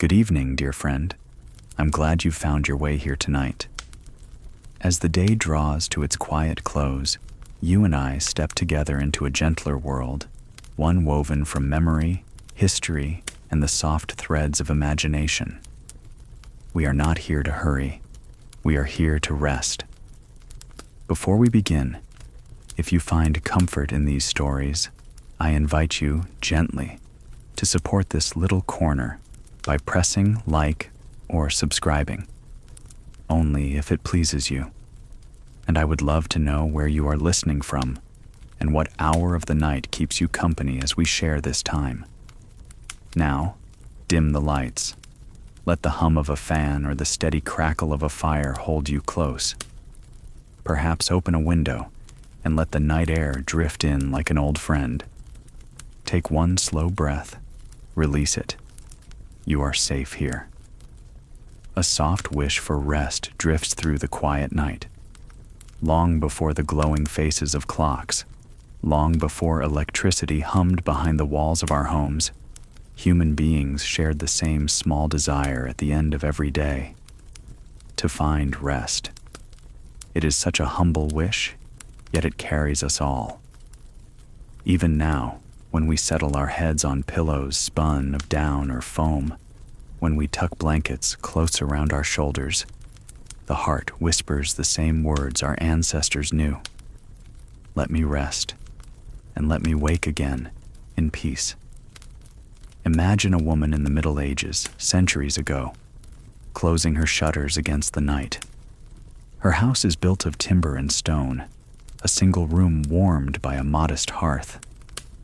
Good evening, dear friend. I'm glad you found your way here tonight. As the day draws to its quiet close, you and I step together into a gentler world, one woven from memory, history, and the soft threads of imagination. We are not here to hurry. We are here to rest. Before we begin, if you find comfort in these stories, I invite you gently to support this little corner by pressing like or subscribing, only if it pleases you. And I would love to know where you are listening from and what hour of the night keeps you company as we share this time. Now, dim the lights. Let the hum of a fan or the steady crackle of a fire hold you close. Perhaps open a window and let the night air drift in like an old friend. Take one slow breath, release it. You are safe here. A soft wish for rest drifts through the quiet night. Long before the glowing faces of clocks, long before electricity hummed behind the walls of our homes, human beings shared the same small desire at the end of every day: to find rest. It is such a humble wish, yet it carries us all. Even now, when we settle our heads on pillows spun of down or foam, when we tuck blankets close around our shoulders, the heart whispers the same words our ancestors knew. Let me rest, and let me wake again in peace. Imagine a woman in the Middle Ages, centuries ago, closing her shutters against the night. Her house is built of timber and stone, a single room warmed by a modest hearth.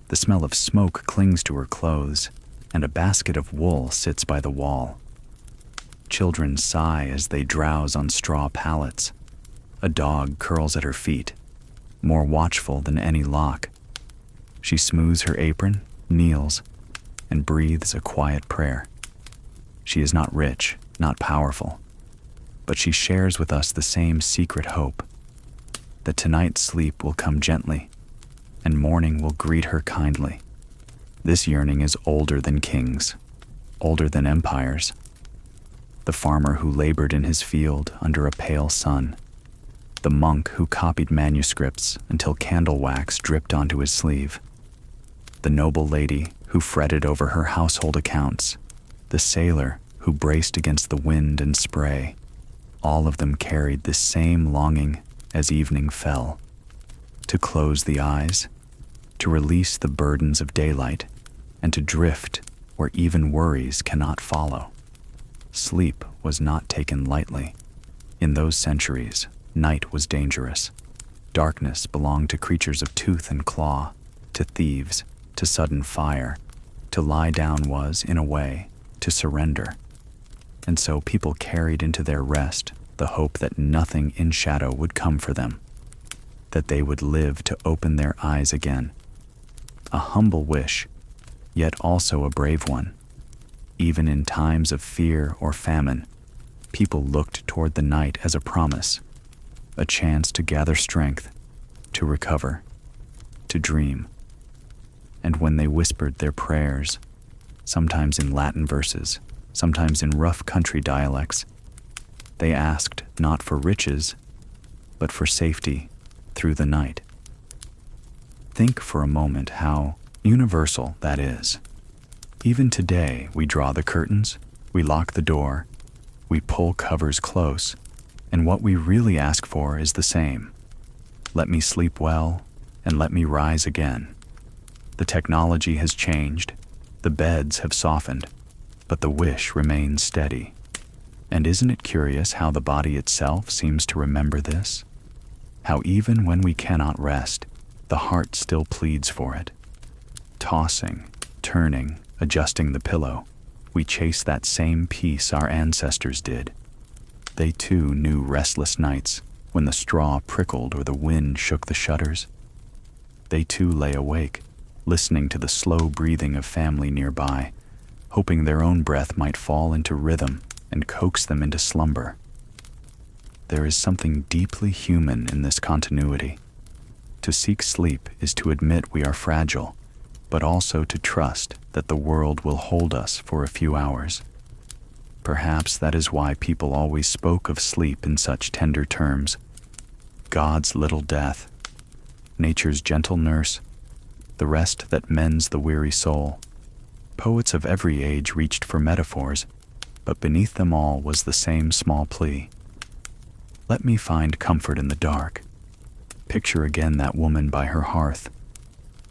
The smell of smoke clings to her clothes, and a basket of wool sits by the wall. Children sigh as they drowse on straw pallets. A dog curls at her feet, more watchful than any lock. She smooths her apron, kneels, and breathes a quiet prayer. She is not rich, not powerful, but she shares with us the same secret hope, that tonight's sleep will come gently, and morning will greet her kindly. This yearning is older than kings, older than empires. The farmer who labored in his field under a pale sun, the monk who copied manuscripts until candle wax dripped onto his sleeve, the noble lady who fretted over her household accounts, the sailor who braced against the wind and spray, all of them carried this same longing as evening fell: to close the eyes, to release the burdens of daylight, and to drift where even worries cannot follow. Sleep was not taken lightly. In those centuries, night was dangerous. Darkness belonged to creatures of tooth and claw, to thieves, to sudden fire. To lie down was, in a way, to surrender. And so people carried into their rest the hope that nothing in shadow would come for them, that they would live to open their eyes again. A humble wish, yet also a brave one. Even in times of fear or famine, people looked toward the night as a promise, a chance to gather strength, to recover, to dream. And when they whispered their prayers, sometimes in Latin verses, sometimes in rough country dialects, they asked not for riches, but for safety through the night. Think for a moment how universal that is. Even today, we draw the curtains, we lock the door, we pull covers close, and what we really ask for is the same: let me sleep well, and let me rise again. The technology has changed, the beds have softened, but the wish remains steady. And isn't it curious how the body itself seems to remember this? How even when we cannot rest, the heart still pleads for it. Tossing, turning, adjusting the pillow, we chase that same peace our ancestors did. They too knew restless nights when the straw prickled or the wind shook the shutters. They too lay awake, listening to the slow breathing of family nearby, hoping their own breath might fall into rhythm and coax them into slumber. There is something deeply human in this continuity. To seek sleep is to admit we are fragile, but also to trust that the world will hold us for a few hours. Perhaps that is why people always spoke of sleep in such tender terms. God's little death, nature's gentle nurse, the rest that mends the weary soul. Poets of every age reached for metaphors, but beneath them all was the same small plea. Let me find comfort in the dark. Picture again that woman by her hearth.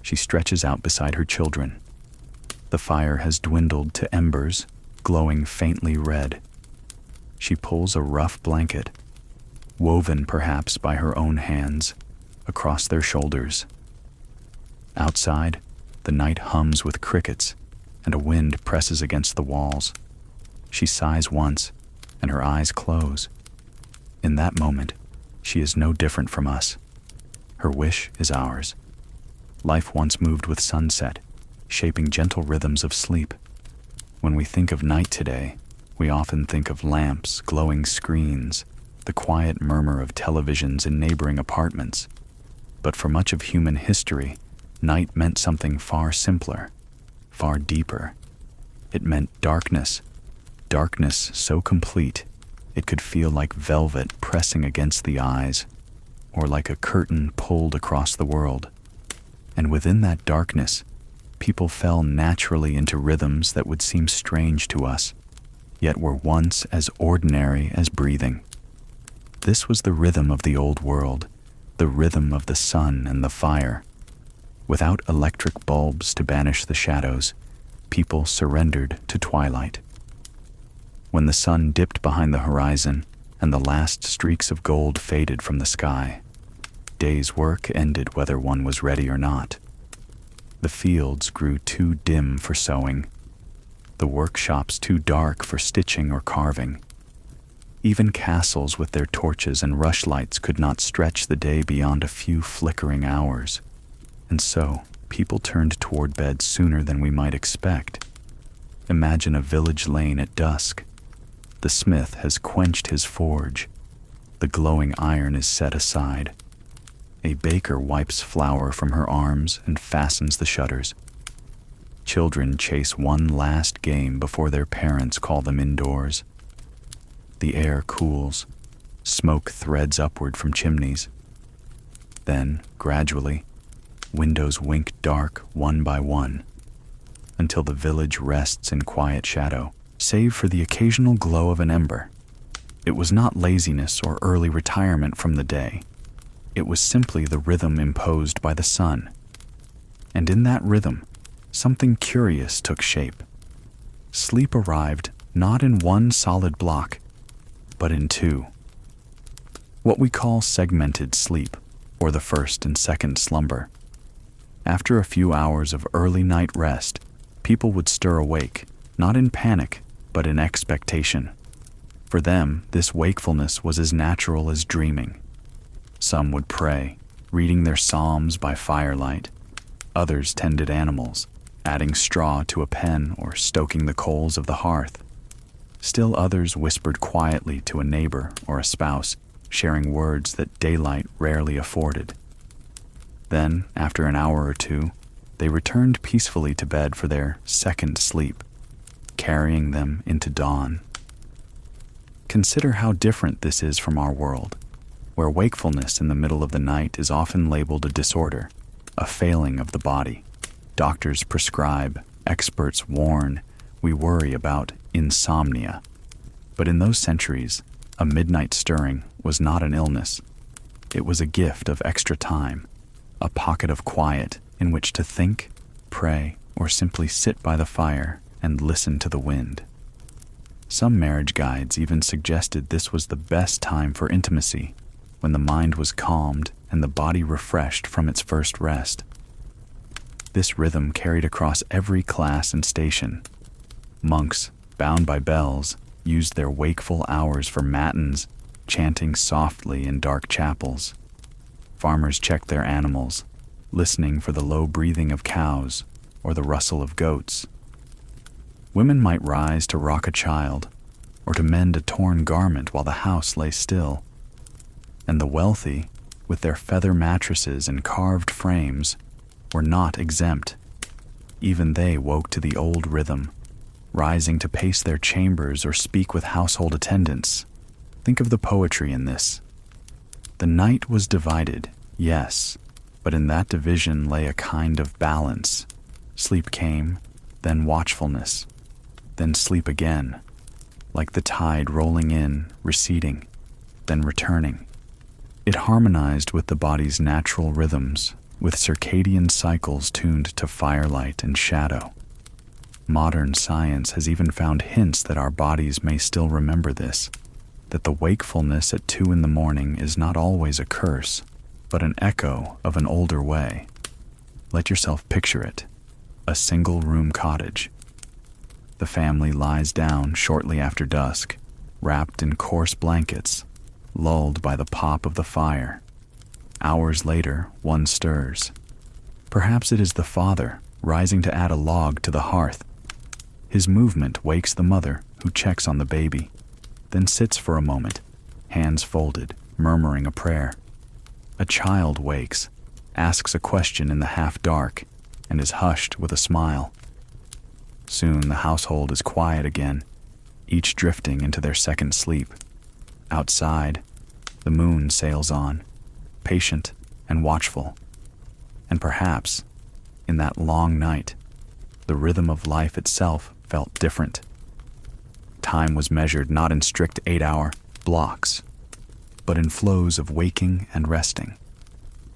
She stretches out beside her children. The fire has dwindled to embers, glowing faintly red. She pulls a rough blanket, woven perhaps by her own hands, across their shoulders. Outside, the night hums with crickets, and a wind presses against the walls. She sighs once, and her eyes close. In that moment, she is no different from us. Her wish is ours. Life once moved with sunset, shaping gentle rhythms of sleep. When we think of night today, we often think of lamps, glowing screens, the quiet murmur of televisions in neighboring apartments. But for much of human history, night meant something far simpler, far deeper. It meant darkness, darkness so complete it could feel like velvet pressing against the eyes, or like a curtain pulled across the world. And within that darkness, people fell naturally into rhythms that would seem strange to us, yet were once as ordinary as breathing. This was the rhythm of the old world, the rhythm of the sun and the fire. Without electric bulbs to banish the shadows, people surrendered to twilight. When the sun dipped behind the horizon and the last streaks of gold faded from the sky, day's work ended whether one was ready or not. The fields grew too dim for sowing, the workshops too dark for stitching or carving. Even castles with their torches and rushlights could not stretch the day beyond a few flickering hours. And so, people turned toward bed sooner than we might expect. Imagine a village lane at dusk. The smith has quenched his forge. The glowing iron is set aside. A baker wipes flour from her arms and fastens the shutters. Children chase one last game before their parents call them indoors. The air cools. Smoke threads upward from chimneys. Then, gradually, windows wink dark one by one, until the village rests in quiet shadow, save for the occasional glow of an ember. It was not laziness or early retirement from the day. It was simply the rhythm imposed by the sun. And in that rhythm, something curious took shape. Sleep arrived not in one solid block, but in two. What we call segmented sleep, or the first and second slumber. After a few hours of early night rest, people would stir awake, not in panic, but in expectation. For them, this wakefulness was as natural as dreaming. Some would pray, reading their psalms by firelight. Others tended animals, adding straw to a pen or stoking the coals of the hearth. Still others whispered quietly to a neighbor or a spouse, sharing words that daylight rarely afforded. Then, after an hour or two, they returned peacefully to bed for their second sleep, carrying them into dawn. Consider how different this is from our world, where wakefulness in the middle of the night is often labeled a disorder, a failing of the body. Doctors prescribe, experts warn, we worry about insomnia. But in those centuries, a midnight stirring was not an illness. It was a gift of extra time, a pocket of quiet in which to think, pray, or simply sit by the fire and listen to the wind. Some marriage guides even suggested this was the best time for intimacy, when the mind was calmed and the body refreshed from its first rest. This rhythm carried across every class and station. Monks, bound by bells, used their wakeful hours for matins, chanting softly in dark chapels. Farmers checked their animals, listening for the low breathing of cows or the rustle of goats. Women might rise to rock a child or to mend a torn garment while the house lay still. And the wealthy, with their feather mattresses and carved frames, were not exempt. Even they woke to the old rhythm, rising to pace their chambers or speak with household attendants. Think of the poetry in this. The night was divided, yes, but in that division lay a kind of balance. Sleep came, then watchfulness, then sleep again, like the tide rolling in, receding, then returning. It harmonized with the body's natural rhythms, with circadian cycles tuned to firelight and shadow. Modern science has even found hints that our bodies may still remember this, that the wakefulness at 2 a.m. is not always a curse, but an echo of an older way. Let yourself picture it, a single-room cottage. The family lies down shortly after dusk, wrapped in coarse blankets, lulled by the pop of the fire. Hours later, one stirs. Perhaps it is the father, rising to add a log to the hearth. His movement wakes the mother, who checks on the baby, then sits for a moment, hands folded, murmuring a prayer. A child wakes, asks a question in the half-dark, and is hushed with a smile. Soon the household is quiet again, each drifting into their second sleep. Outside, the moon sails on, patient and watchful. And perhaps, in that long night, the rhythm of life itself felt different. Time was measured not in strict 8-hour blocks, but in flows of waking and resting.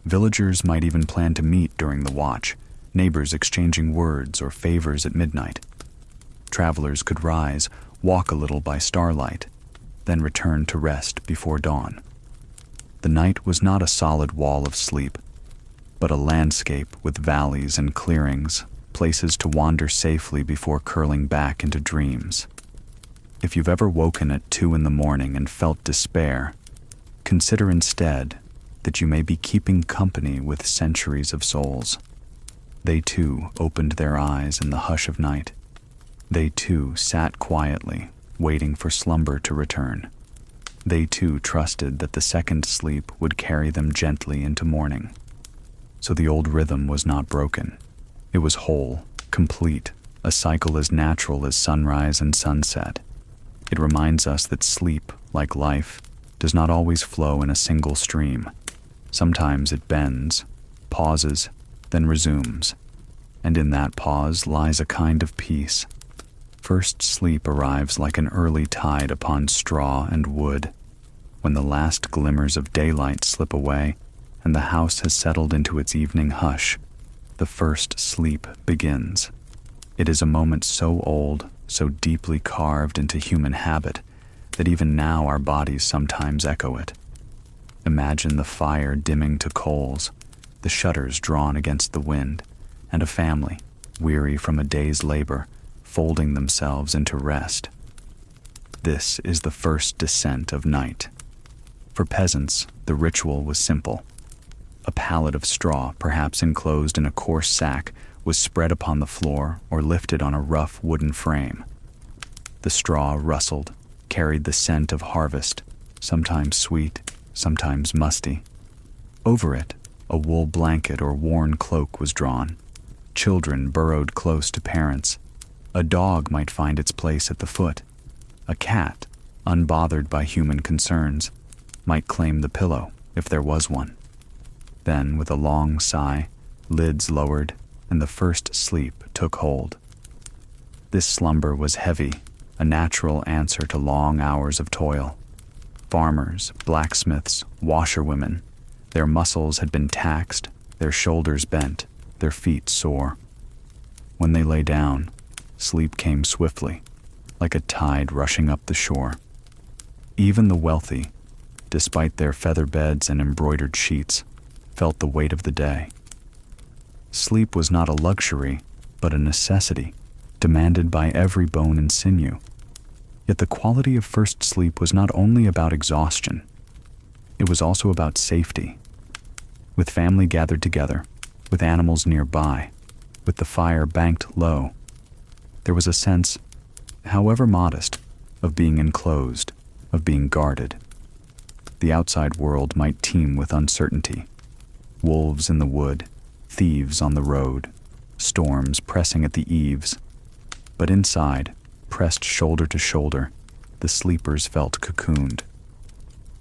Villagers might even plan to meet during the watch, neighbors exchanging words or favors at midnight. Travelers could rise, walk a little by starlight, then return to rest before dawn. The night was not a solid wall of sleep, but a landscape with valleys and clearings, places to wander safely before curling back into dreams. If you've ever woken at 2 a.m. and felt despair, consider instead that you may be keeping company with centuries of souls. They too opened their eyes in the hush of night. They too sat quietly, waiting for slumber to return. They too trusted that the second sleep would carry them gently into morning. So the old rhythm was not broken. It was whole, complete, a cycle as natural as sunrise and sunset. It reminds us that sleep, like life, does not always flow in a single stream. Sometimes it bends, pauses, then resumes. And in that pause lies a kind of peace. First sleep arrives like an early tide upon straw and wood. When the last glimmers of daylight slip away and the house has settled into its evening hush, the first sleep begins. It is a moment so old, so deeply carved into human habit, that even now our bodies sometimes echo it. Imagine the fire dimming to coals, the shutters drawn against the wind, and a family, weary from a day's labor, folding themselves into rest. This is the first descent of night. For peasants, the ritual was simple. A pallet of straw, perhaps enclosed in a coarse sack, was spread upon the floor or lifted on a rough wooden frame. The straw rustled, carried the scent of harvest, sometimes sweet, sometimes musty. Over it, a wool blanket or worn cloak was drawn. Children burrowed close to parents. A dog might find its place at the foot. A cat, unbothered by human concerns, might claim the pillow, if there was one. Then, with a long sigh, lids lowered, and the first sleep took hold. This slumber was heavy, a natural answer to long hours of toil. Farmers, blacksmiths, washerwomen, their muscles had been taxed, their shoulders bent, their feet sore. When they lay down, sleep came swiftly, like a tide rushing up the shore. Even the wealthy, despite their feather beds and embroidered sheets, felt the weight of the day. Sleep was not a luxury, but a necessity, demanded by every bone and sinew. Yet the quality of first sleep was not only about exhaustion, it was also about safety. With family gathered together, with animals nearby, with the fire banked low, there was a sense, however modest, of being enclosed, of being guarded. The outside world might teem with uncertainty. Wolves in the wood, thieves on the road, storms pressing at the eaves. But inside, pressed shoulder to shoulder, the sleepers felt cocooned.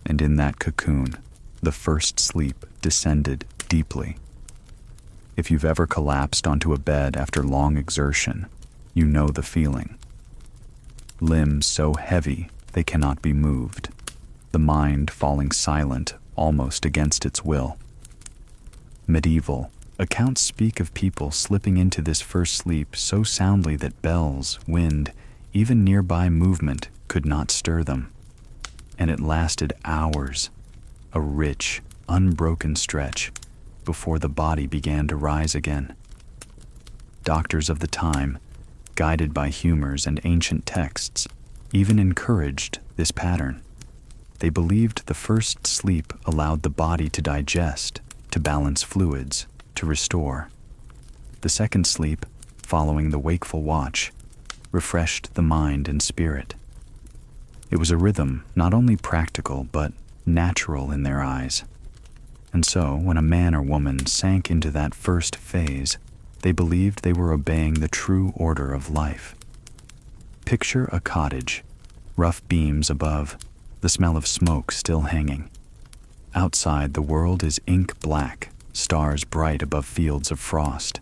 And in that cocoon, the first sleep descended deeply. If you've ever collapsed onto a bed after long exertion, you know the feeling. Limbs so heavy they cannot be moved, the mind falling silent almost against its will. Medieval accounts speak of people slipping into this first sleep so soundly that bells, wind, even nearby movement could not stir them. And it lasted hours, a rich, unbroken stretch, before the body began to rise again. Doctors of the time, guided by humors and ancient texts, even encouraged this pattern. They believed the first sleep allowed the body to digest, to balance fluids, to restore. The second sleep, following the wakeful watch, refreshed the mind and spirit. It was a rhythm not only practical but natural in their eyes. And so, when a man or woman sank into that first phase, they believed they were obeying the true order of life. Picture a cottage, rough beams above, the smell of smoke still hanging. Outside, the world is ink black, stars bright above fields of frost.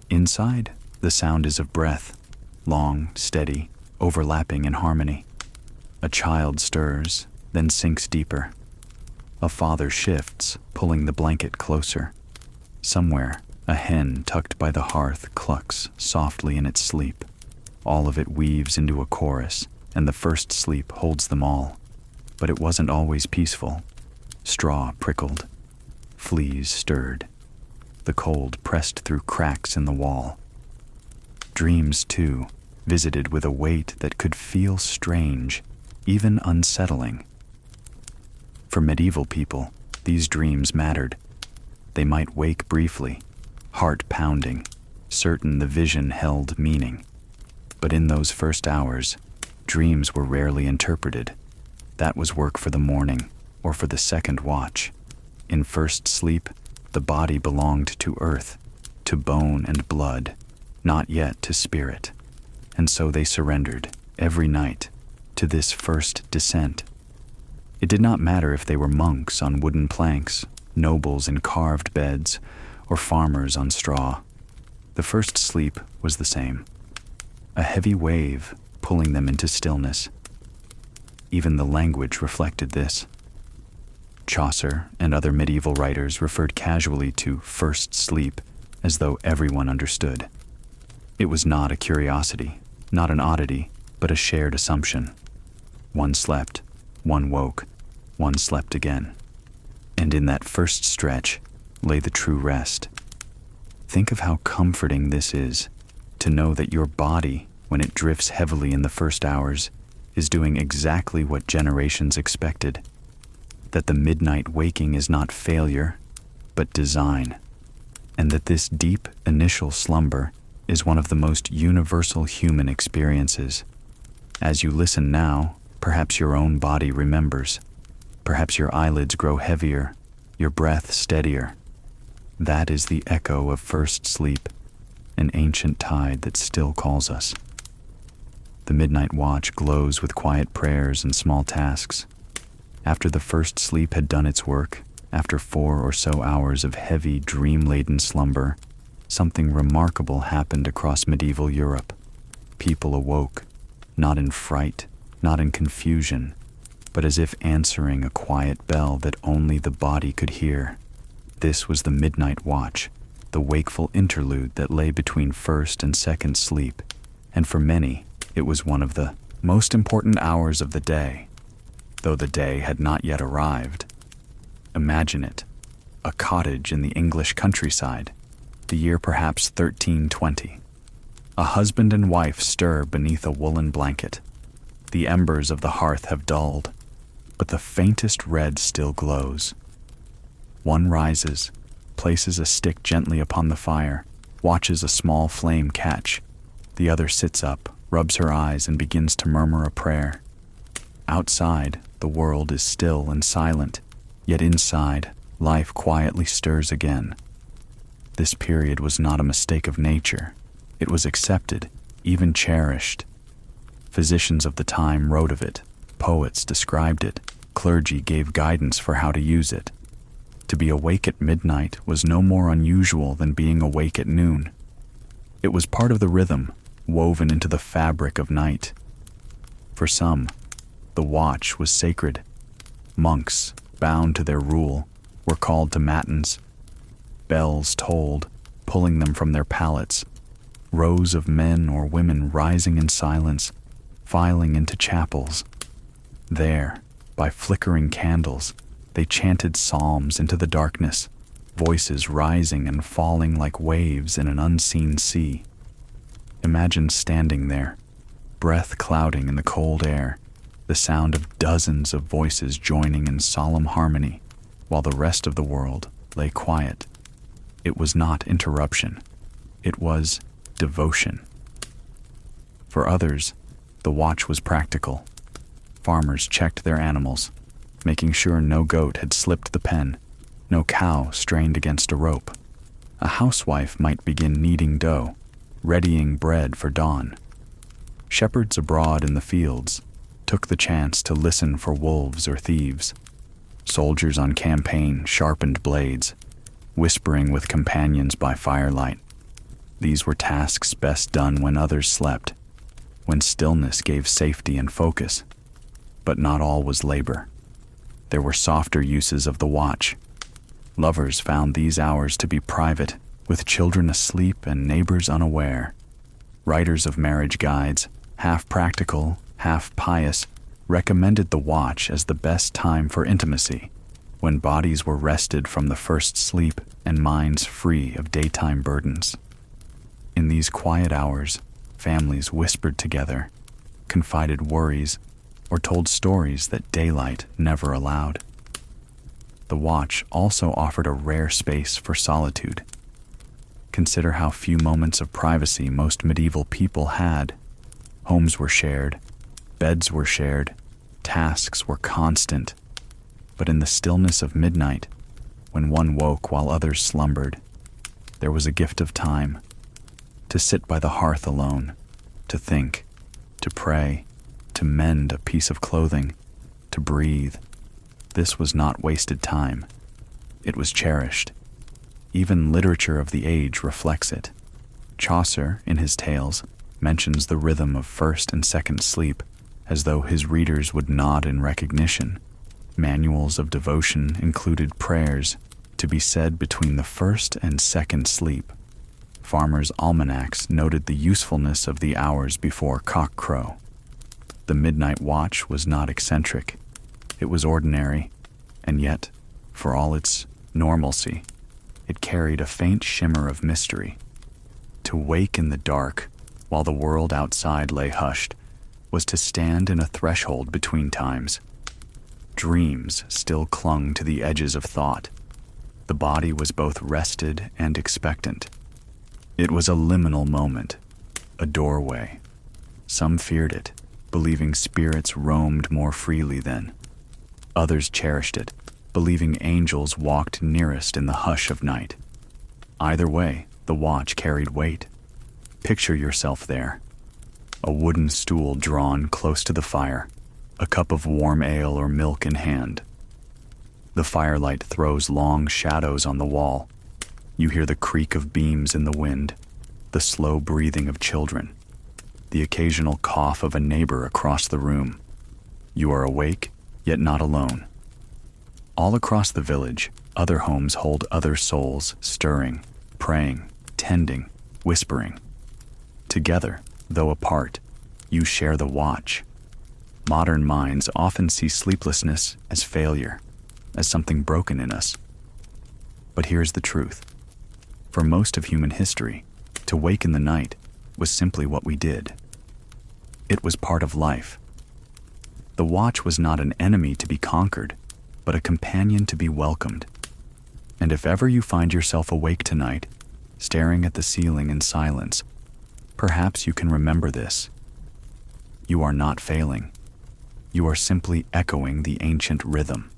Inside, the sound is of breath, long, steady, overlapping in harmony. A child stirs, then sinks deeper. A father shifts, pulling the blanket closer. Somewhere, a hen tucked by the hearth clucks softly in its sleep. All of it weaves into a chorus, and the first sleep holds them all. But it wasn't always peaceful. Straw prickled. Fleas stirred. The cold pressed through cracks in the wall. Dreams, too, visited with a weight that could feel strange, even unsettling. For medieval people, these dreams mattered. They might wake briefly, heart pounding, certain the vision held meaning. But in those first hours, dreams were rarely interpreted. That was work for the morning or for the second watch. In first sleep, the body belonged to earth, to bone and blood, not yet to spirit. And so they surrendered, every night, to this first descent. It did not matter if they were monks on wooden planks, nobles in carved beds, or farmers on straw. The first sleep was the same. A heavy wave pulling them into stillness. Even the language reflected this. Chaucer and other medieval writers referred casually to first sleep as though everyone understood. It was not a curiosity, not an oddity, but a shared assumption. One slept, one woke, one slept again. And in that first stretch lay the true rest. Think of how comforting this is, to know that your body, when it drifts heavily in the first hours, is doing exactly what generations expected. That the midnight waking is not failure, but design. And that this deep initial slumber is one of the most universal human experiences. As you listen now, perhaps your own body remembers. Perhaps your eyelids grow heavier, your breath steadier. That is the echo of first sleep, an ancient tide that still calls us. The midnight watch glows with quiet prayers and small tasks. After the first sleep had done its work, after 4 or so hours of heavy, dream-laden slumber, something remarkable happened across medieval Europe. People awoke, not in fright, not in confusion, but as if answering a quiet bell that only the body could hear. This was the midnight watch, the wakeful interlude that lay between first and second sleep, and for many, it was one of the most important hours of the day, though the day had not yet arrived. Imagine it, a cottage in the English countryside, the year perhaps 1320. A husband and wife stir beneath a woolen blanket. The embers of the hearth have dulled, but the faintest red still glows. One rises, places a stick gently upon the fire, watches a small flame catch. The other sits up, rubs her eyes, and begins to murmur a prayer. Outside, the world is still and silent, yet inside, life quietly stirs again. This period was not a mistake of nature. It was accepted, even cherished. Physicians of the time wrote of it, poets described it, clergy gave guidance for how to use it. To be awake at midnight was no more unusual than being awake at noon. It was part of the rhythm, woven into the fabric of night. For some, the watch was sacred. Monks, bound to their rule, were called to matins. Bells tolled, pulling them from their pallets. Rows of men or women rising in silence, filing into chapels. There, by flickering candles, they chanted psalms into the darkness, voices rising and falling like waves in an unseen sea. Imagine standing there, breath clouding in the cold air, the sound of dozens of voices joining in solemn harmony, while the rest of the world lay quiet. It was not interruption. It was devotion. For others, the watch was practical. Farmers checked their animals, making sure no goat had slipped the pen, no cow strained against a rope. A housewife might begin kneading dough, readying bread for dawn. Shepherds abroad in the fields took the chance to listen for wolves or thieves. Soldiers on campaign sharpened blades, whispering with companions by firelight. These were tasks best done when others slept, when stillness gave safety and focus. But not all was labor. There were softer uses of the watch. Lovers found these hours to be private, with children asleep and neighbors unaware. Writers of marriage guides, half practical, half pious, recommended the watch as the best time for intimacy, when bodies were rested from the first sleep and minds free of daytime burdens. In these quiet hours, families whispered together, confided worries, or told stories that daylight never allowed. The watch also offered a rare space for solitude. Consider how few moments of privacy most medieval people had. Homes were shared, beds were shared, tasks were constant. But in the stillness of midnight, when one woke while others slumbered, there was a gift of time. To sit by the hearth alone, to think, to pray, to mend a piece of clothing, to breathe. This was not wasted time. It was cherished. Even literature of the age reflects it. Chaucer, in his tales, mentions the rhythm of first and second sleep, as though his readers would nod in recognition. Manuals of devotion included prayers to be said between the first and second sleep. Farmers' almanacs noted the usefulness of the hours before cock-crow. The midnight watch was not eccentric. It was ordinary, and yet, for all its normalcy, it carried a faint shimmer of mystery. To wake in the dark, while the world outside lay hushed, was to stand in a threshold between times. Dreams still clung to the edges of thought. The body was both rested and expectant. It was a liminal moment, a doorway. Some feared it, believing spirits roamed more freely then. Others cherished it, believing angels walked nearest in the hush of night. Either way, the watch carried weight. Picture yourself there. A wooden stool drawn close to the fire, a cup of warm ale or milk in hand. The firelight throws long shadows on the wall. You hear the creak of beams in the wind, the slow breathing of children, the occasional cough of a neighbor across the room. You are awake, yet not alone. All across the village, other homes hold other souls stirring, praying, tending, whispering. Together, though apart, you share the watch. Modern minds often see sleeplessness as failure, as something broken in us. But here's the truth. For most of human history, to wake in the night was simply what we did. It was part of life. The watch was not an enemy to be conquered, but a companion to be welcomed. And if ever you find yourself awake tonight, staring at the ceiling in silence, perhaps you can remember this. You are not failing. You are simply echoing the ancient rhythm.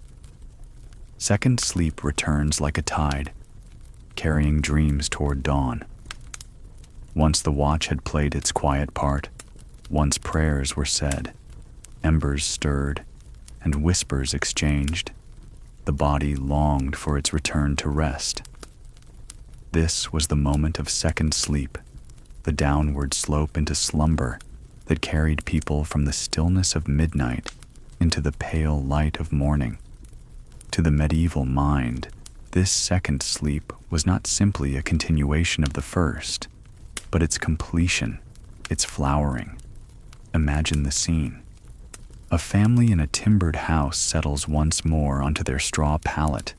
Second sleep returns like a tide, carrying dreams toward dawn. Once the watch had played its quiet part, Once prayers were said, embers stirred, and whispers exchanged. The body longed for its return to rest. This was the moment of second sleep, the downward slope into slumber that carried people from the stillness of midnight into the pale light of morning. To the medieval mind, this second sleep was not simply a continuation of the first, but its completion, its flowering. Imagine the scene. A family in a timbered house settles once more onto their straw pallet.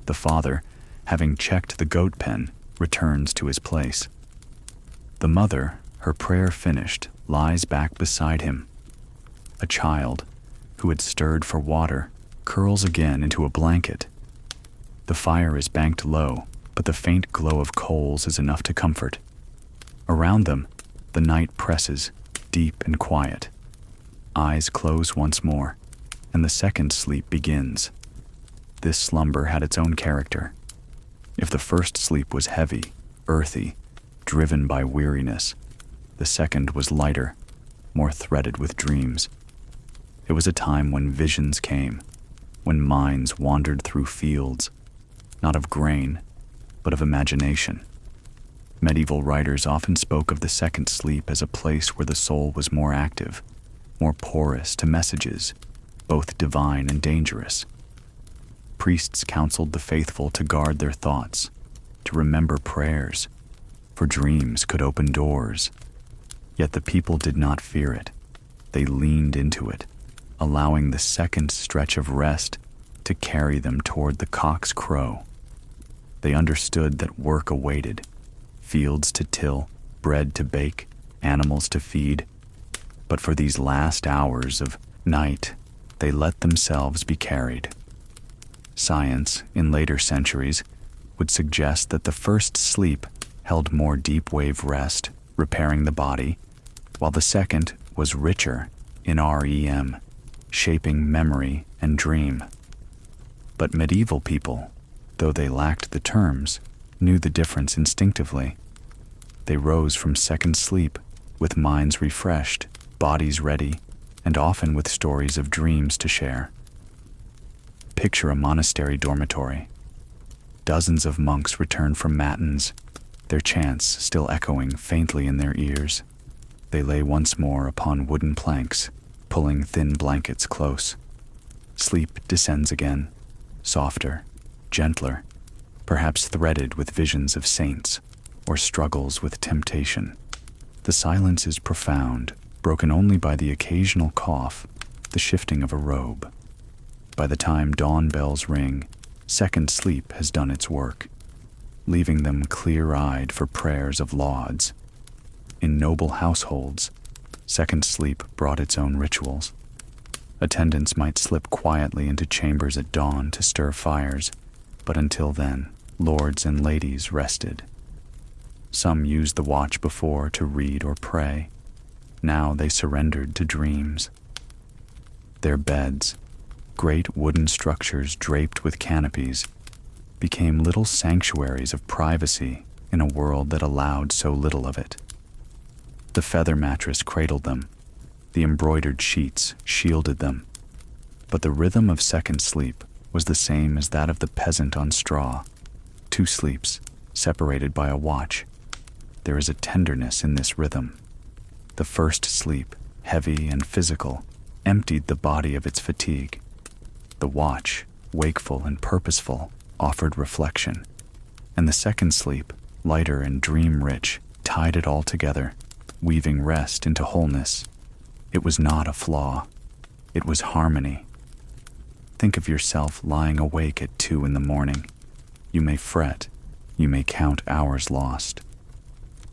The father, having checked the goat pen, returns to his place. The mother, her prayer finished, lies back beside him. A child, who had stirred for water, curls again into a blanket. The fire is banked low, but the faint glow of coals is enough to comfort. Around them, the night presses, deep and quiet. Eyes close once more, and the second sleep begins. This slumber had its own character. If the first sleep was heavy, earthy, driven by weariness, the second was lighter, more threaded with dreams. It was a time when visions came, when minds wandered through fields, not of grain, but of imagination. Medieval writers often spoke of the second sleep as a place where the soul was more active, more porous to messages, both divine and dangerous. Priests counseled the faithful to guard their thoughts, to remember prayers, for dreams could open doors. Yet the people did not fear it. They leaned into it, allowing the second stretch of rest to carry them toward the cock's crow. They understood that work awaited, fields to till, bread to bake, animals to feed. But for these last hours of night, they let themselves be carried. Science, in later centuries, would suggest that the first sleep held more deep-wave rest, repairing the body, while the second was richer in REM, shaping memory and dream. But medieval people, though they lacked the terms, knew the difference instinctively. They rose from second sleep with minds refreshed, bodies ready, and often with stories of dreams to share. Picture a monastery dormitory. Dozens of monks return from matins, their chants still echoing faintly in their ears. They lay once more upon wooden planks, pulling thin blankets close. Sleep descends again, softer, gentler, perhaps threaded with visions of saints or struggles with temptation. The silence is profound, broken only by the occasional cough, the shifting of a robe. By the time dawn bells ring, second sleep has done its work, leaving them clear-eyed for prayers of lauds. In noble households, second sleep brought its own rituals. Attendants might slip quietly into chambers at dawn to stir fires, but until then, lords and ladies rested. Some used the watch before to read or pray. Now they surrendered to dreams. Their beds, great wooden structures draped with canopies, became little sanctuaries of privacy in a world that allowed so little of it. The feather mattress cradled them, the embroidered sheets shielded them, but the rhythm of second sleep was the same as that of the peasant on straw. 2 sleeps, separated by a watch. There is a tenderness in this rhythm. The first sleep, heavy and physical, emptied the body of its fatigue. The watch, wakeful and purposeful, offered reflection. And the second sleep, lighter and dream-rich, tied it all together, weaving rest into wholeness. It was not a flaw. It was harmony. Think of yourself lying awake at 2 a.m. You may fret. You may count hours lost.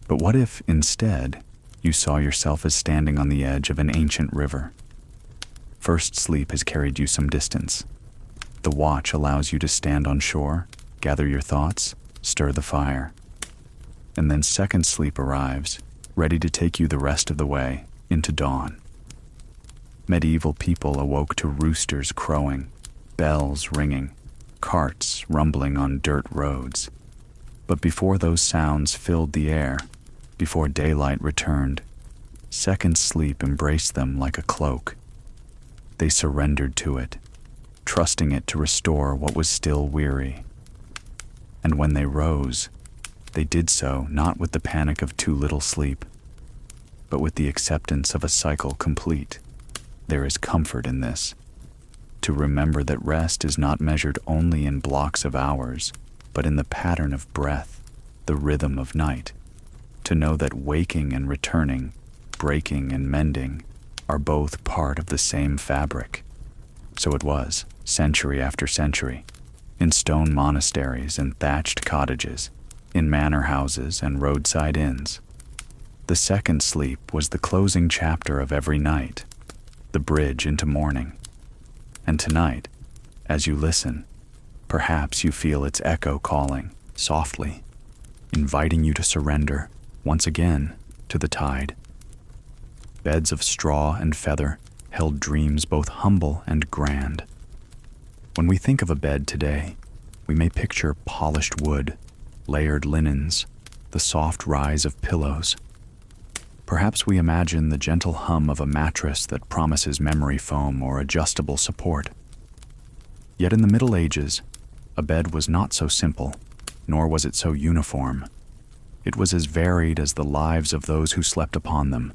But what if, instead, you saw yourself as standing on the edge of an ancient river? First sleep has carried you some distance. The watch allows you to stand on shore, gather your thoughts, stir the fire. And then second sleep arrives, ready to take you the rest of the way into dawn. Medieval people awoke to roosters crowing, bells ringing, carts rumbling on dirt roads. But before those sounds filled the air, before daylight returned, second sleep embraced them like a cloak. They surrendered to it, trusting it to restore what was still weary. And when they rose, they did so not with the panic of too little sleep, but with the acceptance of a cycle complete. There is comfort in this, to remember that rest is not measured only in blocks of hours, but in the pattern of breath, the rhythm of night. To know that waking and returning, breaking and mending, are both part of the same fabric. So it was, century after century, in stone monasteries and thatched cottages, in manor houses and roadside inns. The second sleep was the closing chapter of every night, the bridge into morning. And tonight, as you listen, perhaps you feel its echo calling, softly, inviting you to surrender, once again, to the tide. Beds of straw and feather held dreams both humble and grand. When we think of a bed today, we may picture polished wood, layered linens, the soft rise of pillows. Perhaps we imagine the gentle hum of a mattress that promises memory foam or adjustable support. Yet in the Middle Ages, a bed was not so simple, nor was it so uniform. It was as varied as the lives of those who slept upon them,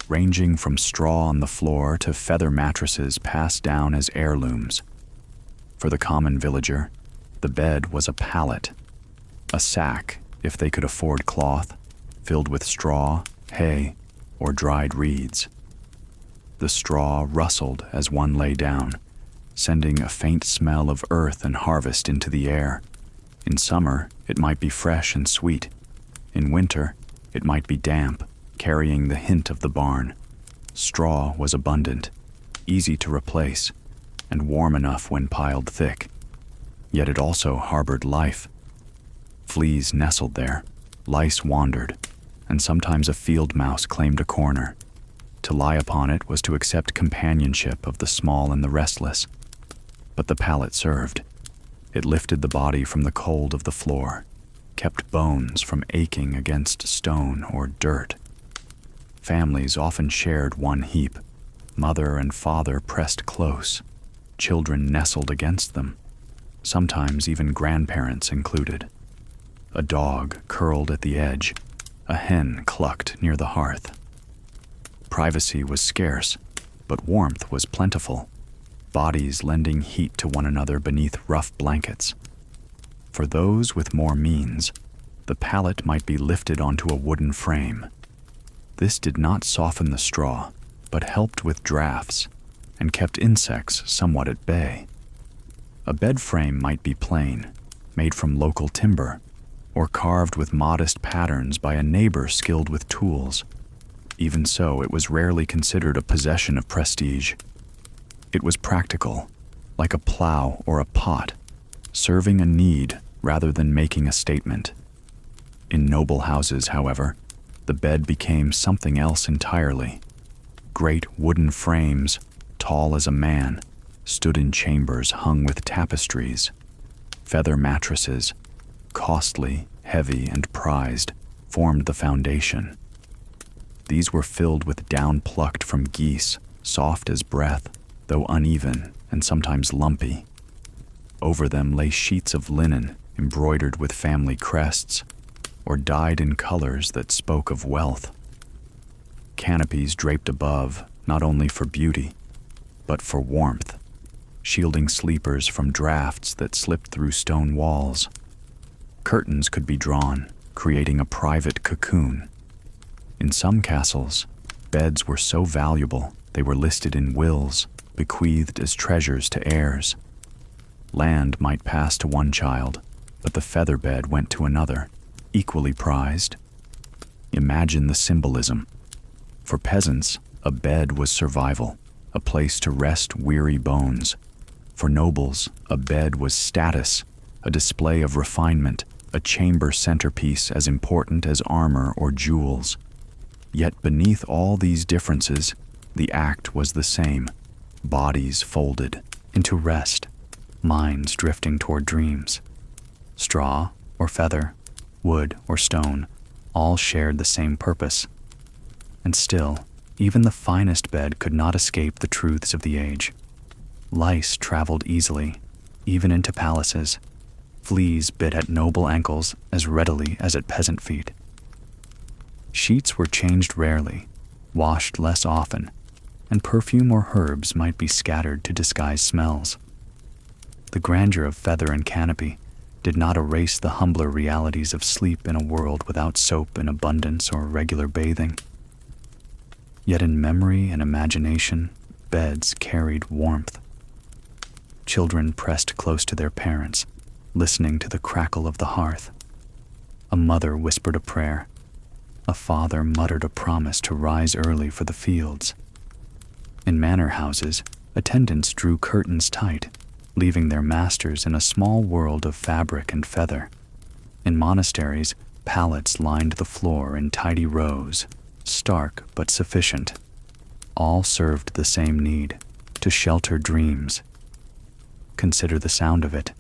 ranging from straw on the floor to feather mattresses passed down as heirlooms. For the common villager, the bed was a pallet, a sack, if they could afford cloth, filled with straw, hay, or dried reeds. The straw rustled as one lay down, sending a faint smell of earth and harvest into the air. In summer, it might be fresh and sweet. In winter, it might be damp, carrying the hint of the barn. Straw was abundant, easy to replace, and warm enough when piled thick. Yet it also harbored life. Fleas nestled there, lice wandered, and sometimes a field mouse claimed a corner. To lie upon it was to accept companionship of the small and the restless. But the pallet served. It lifted the body from the cold of the floor, kept bones from aching against stone or dirt. Families often shared one heap. Mother and father pressed close. Children nestled against them, sometimes even grandparents included. A dog curled at the edge. A hen clucked near the hearth. Privacy was scarce, but warmth was plentiful, bodies lending heat to one another beneath rough blankets. For those with more means, the pallet might be lifted onto a wooden frame. This did not soften the straw, but helped with drafts and kept insects somewhat at bay. A bed frame might be plain, made from local timber, or carved with modest patterns by a neighbor skilled with tools. Even so, it was rarely considered a possession of prestige. It was practical, like a plow or a pot, serving a need rather than making a statement. In noble houses, however, the bed became something else entirely. Great wooden frames, tall as a man, stood in chambers hung with tapestries. Feather mattresses, costly, heavy, and prized, formed the foundation. These were filled with down plucked from geese, soft as breath, though uneven and sometimes lumpy. Over them lay sheets of linen embroidered with family crests, or dyed in colors that spoke of wealth. Canopies draped above, not only for beauty, but for warmth, shielding sleepers from drafts that slipped through stone walls. Curtains could be drawn, creating a private cocoon. In some castles, beds were so valuable they were listed in wills, bequeathed as treasures to heirs. Land might pass to one child, but the feather bed went to another, equally prized. Imagine the symbolism. For peasants, a bed was survival, a place to rest weary bones. For nobles, a bed was status, a display of refinement, a chamber centerpiece as important as armor or jewels. Yet beneath all these differences, the act was the same: bodies folded into rest, minds drifting toward dreams. Straw or feather, wood or stone, all shared the same purpose. And still, Even the finest bed could not escape the truths of the age. Lice traveled easily, even into palaces. Fleas bit at noble ankles as readily as at peasant feet. Sheets were changed rarely, washed less often, and perfume or herbs might be scattered to disguise smells. The grandeur of feather and canopy did not erase the humbler realities of sleep in a world without soap in abundance or regular bathing. Yet in memory and imagination, beds carried warmth. Children pressed close to their parents, listening to the crackle of the hearth. A mother whispered a prayer. A father muttered a promise to rise early for the fields. In manor houses, attendants drew curtains tight, leaving their masters in a small world of fabric and feather. In monasteries, pallets lined the floor in tidy rows, stark but sufficient. All served the same need, to shelter dreams. Consider the sound of it.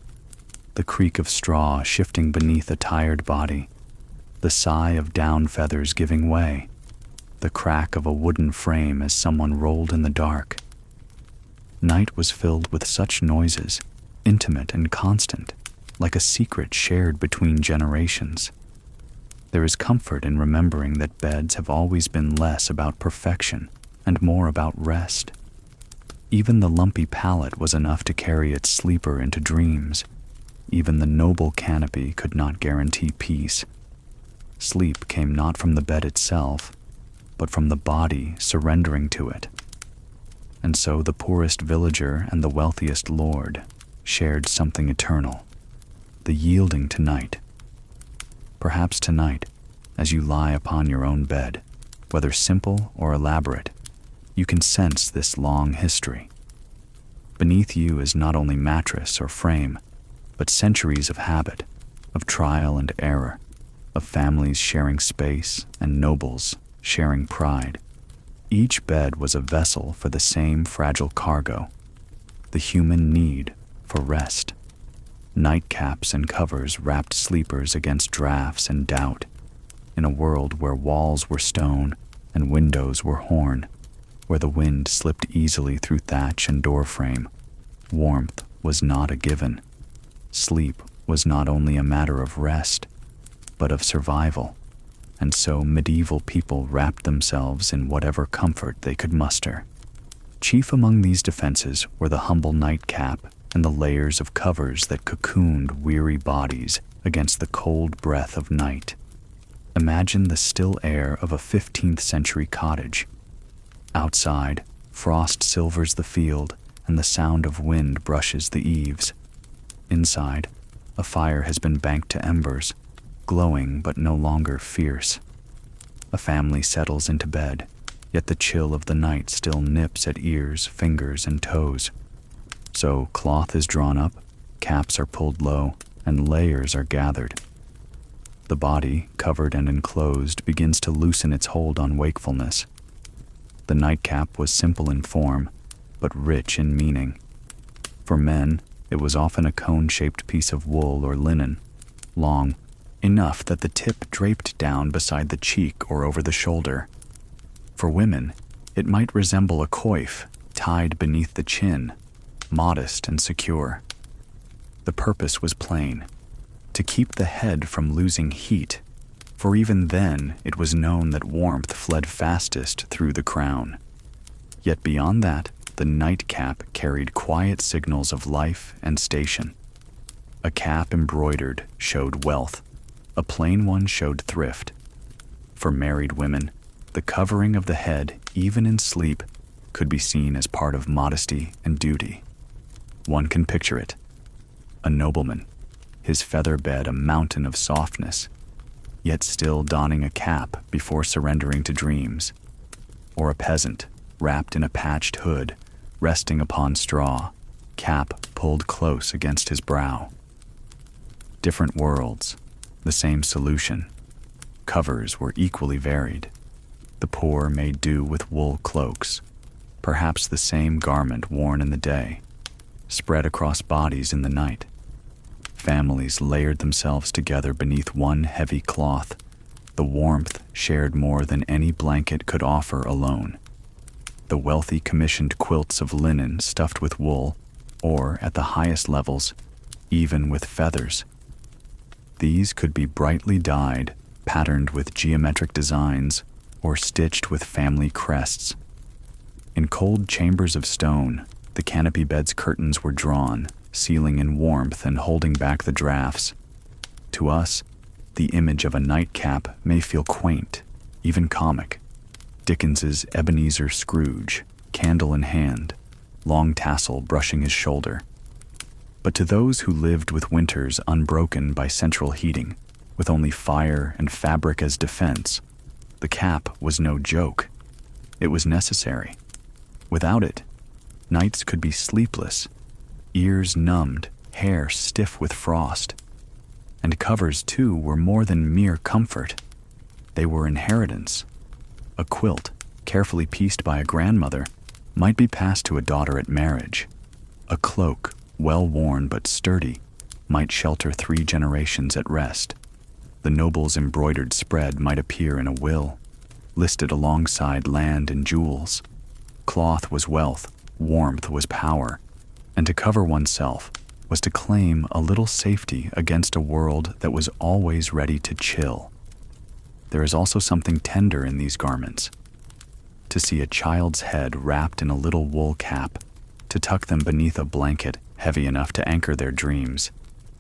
The creak of straw shifting beneath a tired body, the sigh of down feathers giving way, the crack of a wooden frame as someone rolled in the dark. Night was filled with such noises, intimate and constant, like a secret shared between generations. There is comfort in remembering that beds have always been less about perfection and more about rest. Even the lumpy pallet was enough to carry its sleeper into dreams. Even the noble canopy could not guarantee peace. Sleep came not from the bed itself, but from the body surrendering to it. And so the poorest villager and the wealthiest lord shared something eternal, the yielding to night. Perhaps tonight, as you lie upon your own bed, whether simple or elaborate, you can sense this long history. Beneath you is not only mattress or frame, but centuries of habit, of trial and error, of families sharing space and nobles sharing pride. Each bed was a vessel for the same fragile cargo, the human need for rest. Nightcaps and covers wrapped sleepers against drafts and doubt. In a world where walls were stone and windows were horn, where the wind slipped easily through thatch and doorframe, warmth was not a given. Sleep was not only a matter of rest, but of survival, and so medieval people wrapped themselves in whatever comfort they could muster. Chief among these defenses were the humble nightcap and the layers of covers that cocooned weary bodies against the cold breath of night. Imagine the still air of a 15th century cottage. Outside, frost silvers the field and the sound of wind brushes the eaves. Inside, a fire has been banked to embers, glowing but no longer fierce. A family settles into bed, yet the chill of the night still nips at ears, fingers, and toes. So cloth is drawn up, caps are pulled low, and layers are gathered. The body, covered and enclosed, begins to loosen its hold on wakefulness. The nightcap was simple in form, but rich in meaning. For men, it was often a cone-shaped piece of wool or linen, long, enough that the tip draped down beside the cheek or over the shoulder. For women, it might resemble a coif tied beneath the chin, modest and secure. The purpose was plain, to keep the head from losing heat, for even then it was known that warmth fled fastest through the crown. Yet beyond that, the nightcap carried quiet signals of life and station. A cap embroidered showed wealth, a plain one showed thrift. For married women, the covering of the head, even in sleep, could be seen as part of modesty and duty. One can picture it. A nobleman, his feather bed a mountain of softness, yet still donning a cap before surrendering to dreams. Or a peasant, wrapped in a patched hood, resting upon straw, cap pulled close against his brow. Different worlds, the same solution. Covers were equally varied. The poor made do with wool cloaks, perhaps the same garment worn in the day, spread across bodies in the night. Families layered themselves together beneath one heavy cloth, the warmth shared more than any blanket could offer alone. the wealthy commissioned quilts of linen stuffed with wool, or, at the highest levels, even with feathers. These could be brightly dyed, patterned with geometric designs, or stitched with family crests. In cold chambers of stone, the canopy bed's curtains were drawn, sealing in warmth and holding back the drafts. To us, the image of a nightcap may feel quaint, even comic. Dickens's Ebenezer Scrooge, candle in hand, long tassel brushing his shoulder. But to those who lived with winters unbroken by central heating, with only fire and fabric as defense, the cap was no joke. It was necessary. Without it, nights could be sleepless, ears numbed, hair stiff with frost. And covers, too, were more than mere comfort. They were inheritance. A quilt, carefully pieced by a grandmother, might be passed to a daughter at marriage. A cloak, well worn but sturdy, might shelter 3 generations at rest. The noble's embroidered spread might appear in a will, listed alongside land and jewels. Cloth was wealth, warmth was power, and to cover oneself was to claim a little safety against a world that was always ready to chill. There is also something tender in these garments. To see a child's head wrapped in a little wool cap, to tuck them beneath a blanket heavy enough to anchor their dreams,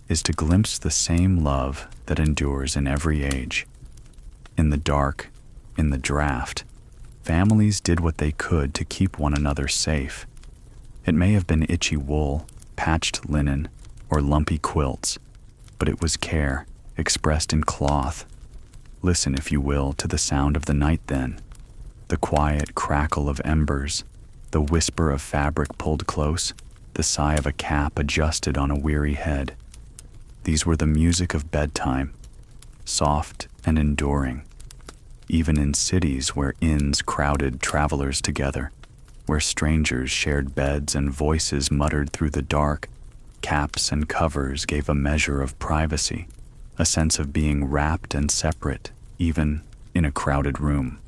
is to glimpse the same love that endures in every age. In the dark, in the draft, families did what they could to keep one another safe. It may have been itchy wool, patched linen, or lumpy quilts, but it was care, expressed in cloth. Listen, if you will, to the sound of the night then, the quiet crackle of embers, the whisper of fabric pulled close, the sigh of a cap adjusted on a weary head. These were the music of bedtime, soft and enduring. Even in cities where inns crowded travelers together, where strangers shared beds and voices muttered through the dark, caps and covers gave a measure of privacy, a sense of being wrapped and separate, even in a crowded room.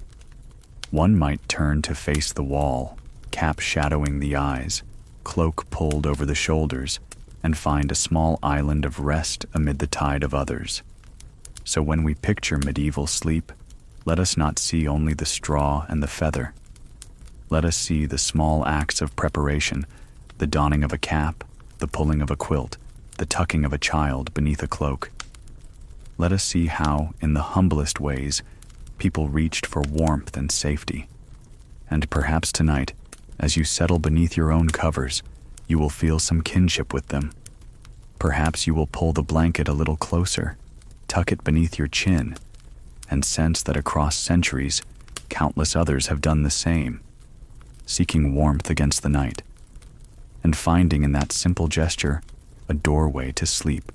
One might turn to face the wall, cap shadowing the eyes, cloak pulled over the shoulders, and find a small island of rest amid the tide of others. So when we picture medieval sleep, let us not see only the straw and the feather. Let us see the small acts of preparation, the donning of a cap, the pulling of a quilt, the tucking of a child beneath a cloak. Let us see how, in the humblest ways, people reached for warmth and safety. And perhaps tonight, as you settle beneath your own covers, you will feel some kinship with them. Perhaps you will pull the blanket a little closer, tuck it beneath your chin, and sense that across centuries, countless others have done the same, seeking warmth against the night, and finding in that simple gesture a doorway to sleep.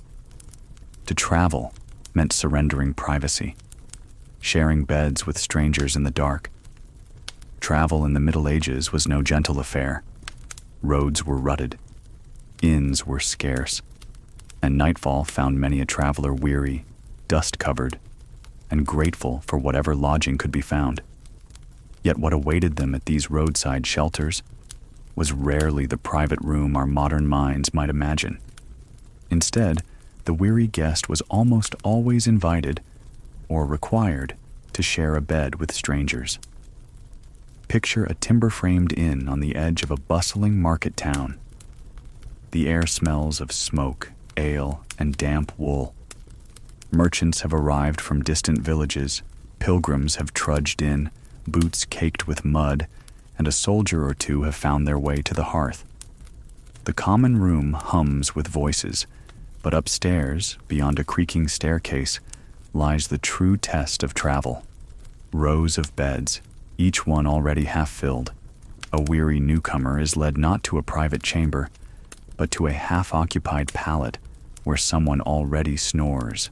To travel meant surrendering privacy, sharing beds with strangers in the dark. Travel in the Middle Ages was no gentle affair. Roads were rutted, inns were scarce, and nightfall found many a traveler weary, dust-covered, and grateful for whatever lodging could be found. Yet what awaited them at these roadside shelters was rarely the private room our modern minds might imagine. Instead, the weary guest was almost always invited, or required, to share a bed with strangers. Picture a timber-framed inn on the edge of a bustling market town. The air smells of smoke, ale, and damp wool. Merchants have arrived from distant villages, pilgrims have trudged in, boots caked with mud, and a soldier or two have found their way to the hearth. The common room hums with voices, but upstairs, beyond a creaking staircase, lies the true test of travel. Rows of beds, each one already half filled. A weary newcomer is led not to a private chamber, but to a half-occupied pallet where someone already snores.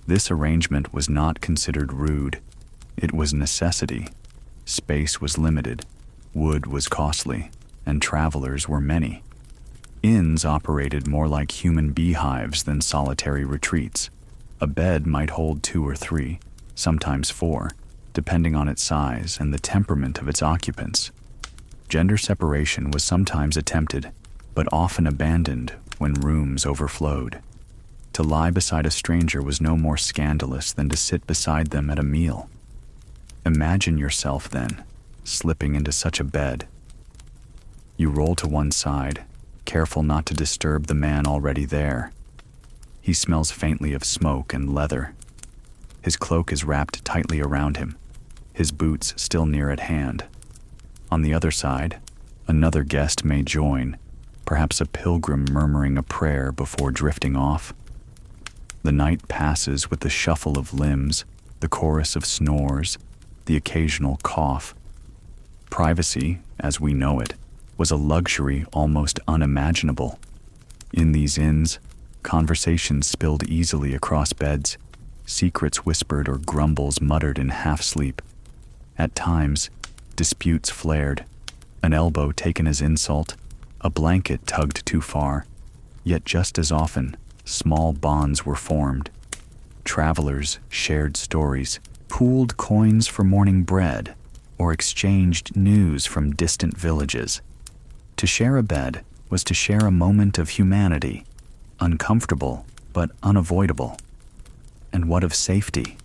This arrangement was not considered rude. It was necessity. Space was limited, wood was costly, and travelers were many. Inns operated more like human beehives than solitary retreats. A bed might hold 2 or 3, sometimes 4, depending on its size and the temperament of its occupants. Gender separation was sometimes attempted, but often abandoned when rooms overflowed. To lie beside a stranger was no more scandalous than to sit beside them at a meal. Imagine yourself, then, slipping into such a bed. You roll to one side, careful not to disturb the man already there. He smells faintly of smoke and leather. His cloak is wrapped tightly around him, his boots still near at hand. On the other side, another guest may join, perhaps a pilgrim murmuring a prayer before drifting off. The night passes with the shuffle of limbs, the chorus of snores, the occasional cough. Privacy, as we know it, was a luxury almost unimaginable. In these inns, conversations spilled easily across beds, secrets whispered or grumbles muttered in half-sleep. At times, disputes flared, an elbow taken as insult, a blanket tugged too far, yet just as often, small bonds were formed. Travelers shared stories, pooled coins for morning bread, or exchanged news from distant villages. To share a bed was to share a moment of humanity, uncomfortable but unavoidable. And what of safety?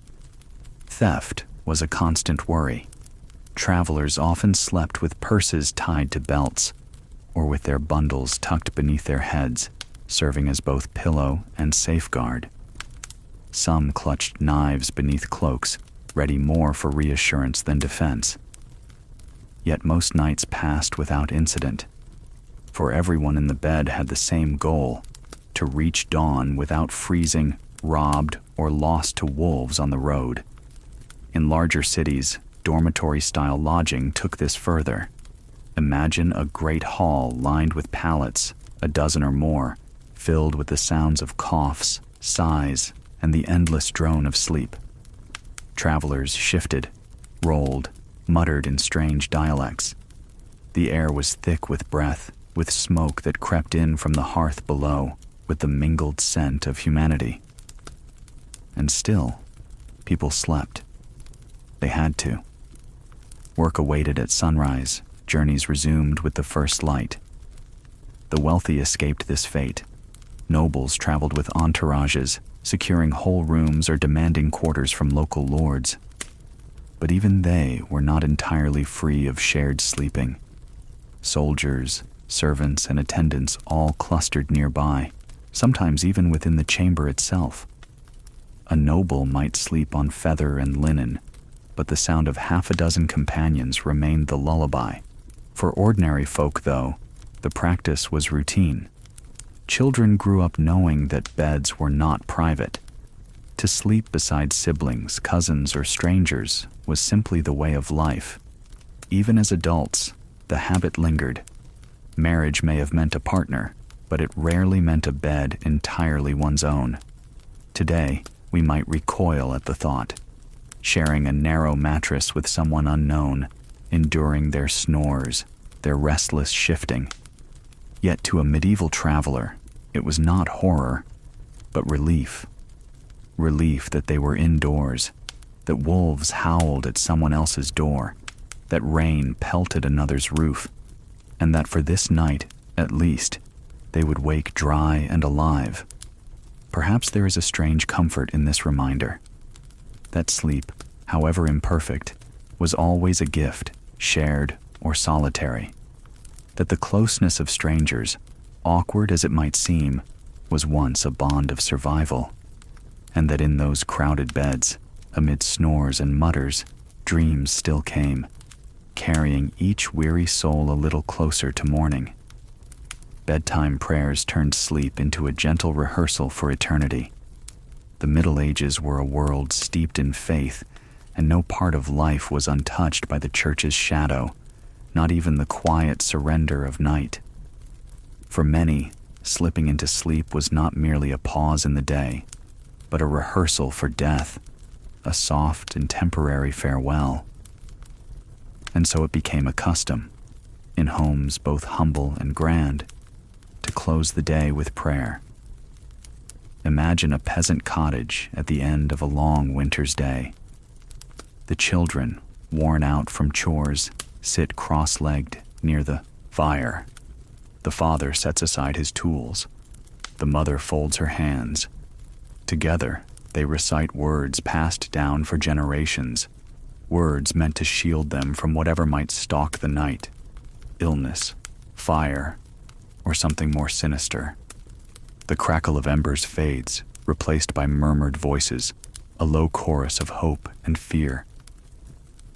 Theft was a constant worry. Travelers often slept with purses tied to belts, or with their bundles tucked beneath their heads, serving as both pillow and safeguard. Some clutched knives beneath cloaks, ready more for reassurance than defense. Yet most nights passed without incident, for everyone in the bed had the same goal: to reach dawn without freezing, robbed, or lost to wolves on the road. In larger cities, dormitory-style lodging took this further. Imagine a great hall lined with pallets, a dozen or more, filled with the sounds of coughs, sighs, and the endless drone of sleep. Travelers shifted, rolled, muttered in strange dialects. The air was thick with breath, with smoke that crept in from the hearth below, with the mingled scent of humanity. And still, people slept. They had to. Work awaited at sunrise, journeys resumed with the first light. The wealthy escaped this fate. Nobles traveled with entourages, securing whole rooms or demanding quarters from local lords. But even they were not entirely free of shared sleeping. Soldiers, servants, and attendants all clustered nearby, sometimes even within the chamber itself. A noble might sleep on feather and linen, but the sound of half a dozen companions remained the lullaby. For ordinary folk, though, the practice was routine. Children grew up knowing that beds were not private. To sleep beside siblings, cousins, or strangers was simply the way of life. Even as adults, the habit lingered. Marriage may have meant a partner, but it rarely meant a bed entirely one's own. Today, we might recoil at the thought. Sharing a narrow mattress with someone unknown, enduring their snores, their restless shifting. Yet to a medieval traveler, it was not horror, but relief. Relief that they were indoors, that wolves howled at someone else's door, that rain pelted another's roof, and that for this night, at least, they would wake dry and alive. Perhaps there is a strange comfort in this reminder, that sleep, however imperfect, was always a gift, shared or solitary. That the closeness of strangers, awkward as it might seem, was once a bond of survival. And that in those crowded beds, amid snores and mutters, dreams still came, carrying each weary soul a little closer to morning. Bedtime prayers turned sleep into a gentle rehearsal for eternity. The Middle Ages were a world steeped in faith, and no part of life was untouched by the church's shadow, not even the quiet surrender of night. For many, slipping into sleep was not merely a pause in the day, but a rehearsal for death, a soft and temporary farewell. And so it became a custom, in homes both humble and grand, to close the day with prayer. Imagine a peasant cottage at the end of a long winter's day. The children, worn out from chores, sit cross-legged near the fire. The father sets aside his tools. The mother folds her hands. Together, they recite words passed down for generations, words meant to shield them from whatever might stalk the night, illness, fire, or something more sinister. The crackle of embers fades, replaced by murmured voices, a low chorus of hope and fear.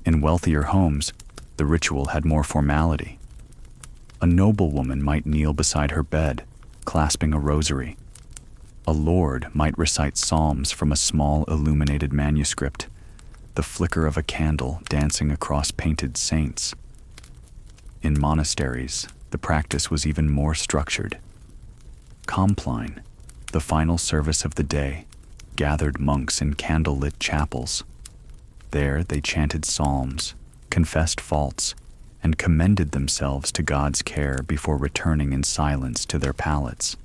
In wealthier homes, the ritual had more formality. A noblewoman might kneel beside her bed, clasping a rosary. A lord might recite psalms from a small illuminated manuscript, the flicker of a candle dancing across painted saints. In monasteries, the practice was even more structured. Compline, the final service of the day, gathered monks in candlelit chapels. There they chanted psalms, confessed faults, and commended themselves to God's care before returning in silence to their pallets.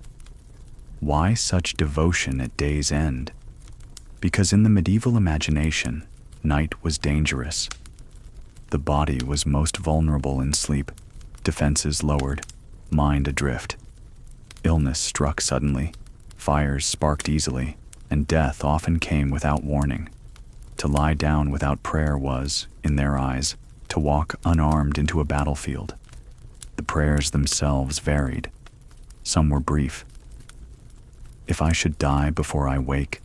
Why such devotion at day's end? Because in the medieval imagination, night was dangerous. The body was most vulnerable in sleep, defenses lowered, mind adrift. Illness struck suddenly, fires sparked easily, and death often came without warning. To lie down without prayer was, in their eyes, to walk unarmed into a battlefield. The prayers themselves varied. Some were brief. If I should die before I wake,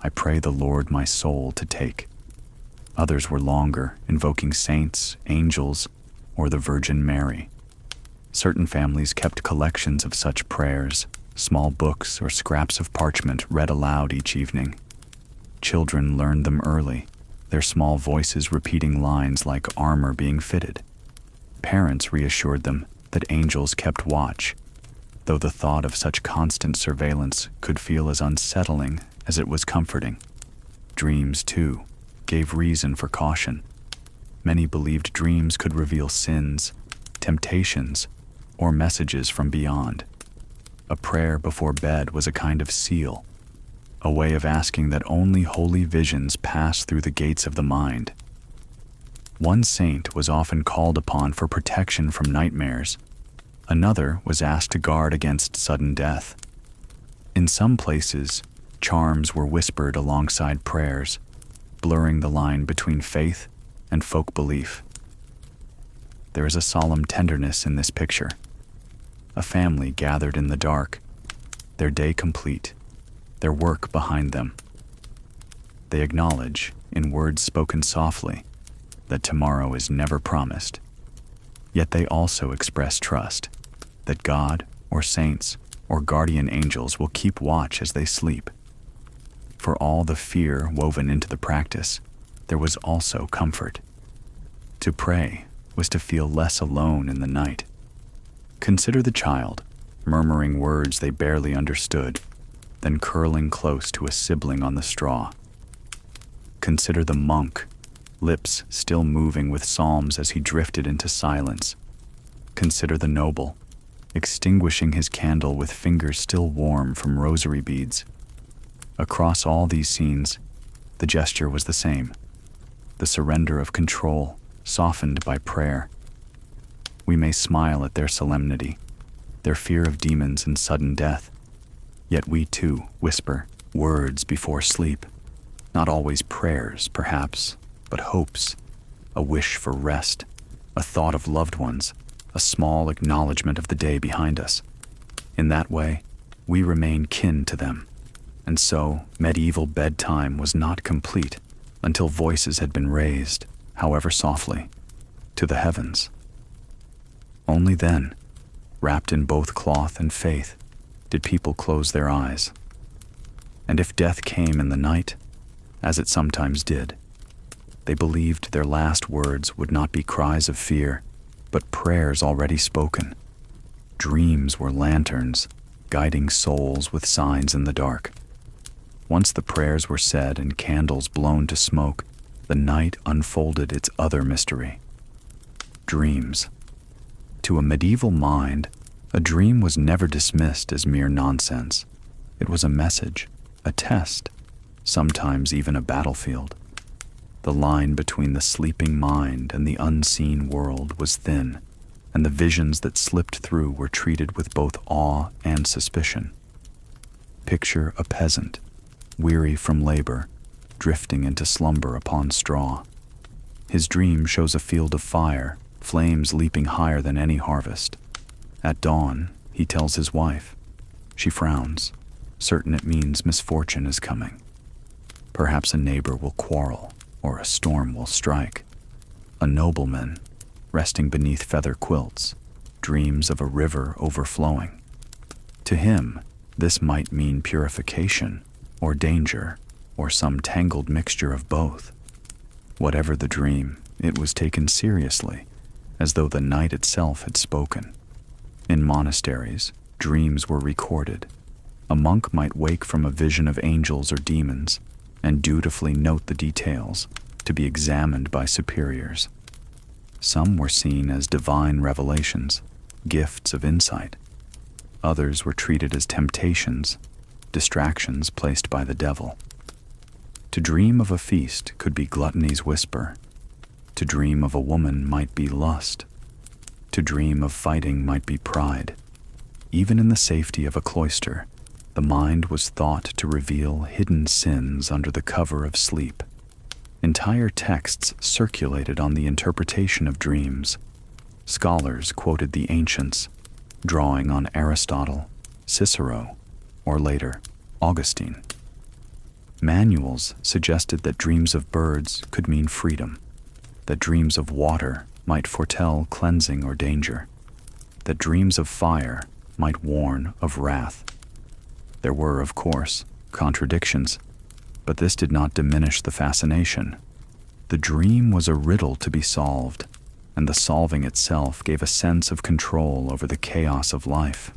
I pray the Lord my soul to take. Others were longer, invoking saints, angels, or the Virgin Mary. Certain families kept collections of such prayers, small books or scraps of parchment read aloud each evening. Children learned them early, their small voices repeating lines like armor being fitted. Parents reassured them that angels kept watch, though the thought of such constant surveillance could feel as unsettling as it was comforting. Dreams, too, gave reason for caution. Many believed dreams could reveal sins, temptations, or messages from beyond. A prayer before bed was a kind of seal, a way of asking that only holy visions pass through the gates of the mind. One saint was often called upon for protection from nightmares. Another was asked to guard against sudden death. In some places, charms were whispered alongside prayers, blurring the line between faith and folk belief. There is a solemn tenderness in this picture. A family gathered in the dark, their day complete, their work behind them. They acknowledge, in words spoken softly, that tomorrow is never promised. Yet they also express trust that God or saints or guardian angels will keep watch as they sleep. For all the fear woven into the practice, there was also comfort. To pray was to feel less alone in the night. Consider the child, murmuring words they barely understood, then curling close to a sibling on the straw. Consider the monk, lips still moving with psalms as he drifted into silence. Consider the noble, extinguishing his candle with fingers still warm from rosary beads. Across all these scenes, the gesture was the same, the surrender of control, softened by prayer. We may smile at their solemnity, their fear of demons and sudden death, yet we too whisper words before sleep, not always prayers, perhaps, but hopes, a wish for rest, a thought of loved ones, a small acknowledgement of the day behind us. In that way, we remain kin to them. And so, medieval bedtime was not complete until voices had been raised, however softly, to the heavens. Only then, wrapped in both cloth and faith, did people close their eyes. And if death came in the night, as it sometimes did, they believed their last words would not be cries of fear, but prayers already spoken. Dreams were lanterns, guiding souls with signs in the dark. Once the prayers were said and candles blown to smoke, the night unfolded its other mystery. Dreams. To a medieval mind, a dream was never dismissed as mere nonsense. It was a message, a test, sometimes even a battlefield. The line between the sleeping mind and the unseen world was thin. and the visions that slipped through were treated with both awe and suspicion. Picture a peasant, weary from labor, drifting into slumber upon straw. His dream shows a field of fire, flames leaping higher than any harvest. At dawn, he tells his wife. She frowns, certain it means misfortune is coming. Perhaps a neighbor will quarrel, or a storm will strike. A nobleman, resting beneath feather quilts, dreams of a river overflowing. To him, this might mean purification, or danger, or some tangled mixture of both. Whatever the dream, it was taken seriously, as though the night itself had spoken. In monasteries, dreams were recorded. A monk might wake from a vision of angels or demons, and dutifully note the details, to be examined by superiors. Some were seen as divine revelations, gifts of insight. Others were treated as temptations, distractions placed by the devil. To dream of a feast could be gluttony's whisper. To dream of a woman might be lust. To dream of fighting might be pride. Even in the safety of a cloister, the mind was thought to reveal hidden sins under the cover of sleep. Entire texts circulated on the interpretation of dreams. Scholars quoted the ancients, drawing on Aristotle, Cicero, or later, Augustine. Manuals suggested that dreams of birds could mean freedom, that dreams of water might foretell cleansing or danger, that dreams of fire might warn of wrath. There were, of course, contradictions, but this did not diminish the fascination. The dream was a riddle to be solved, and the solving itself gave a sense of control over the chaos of life.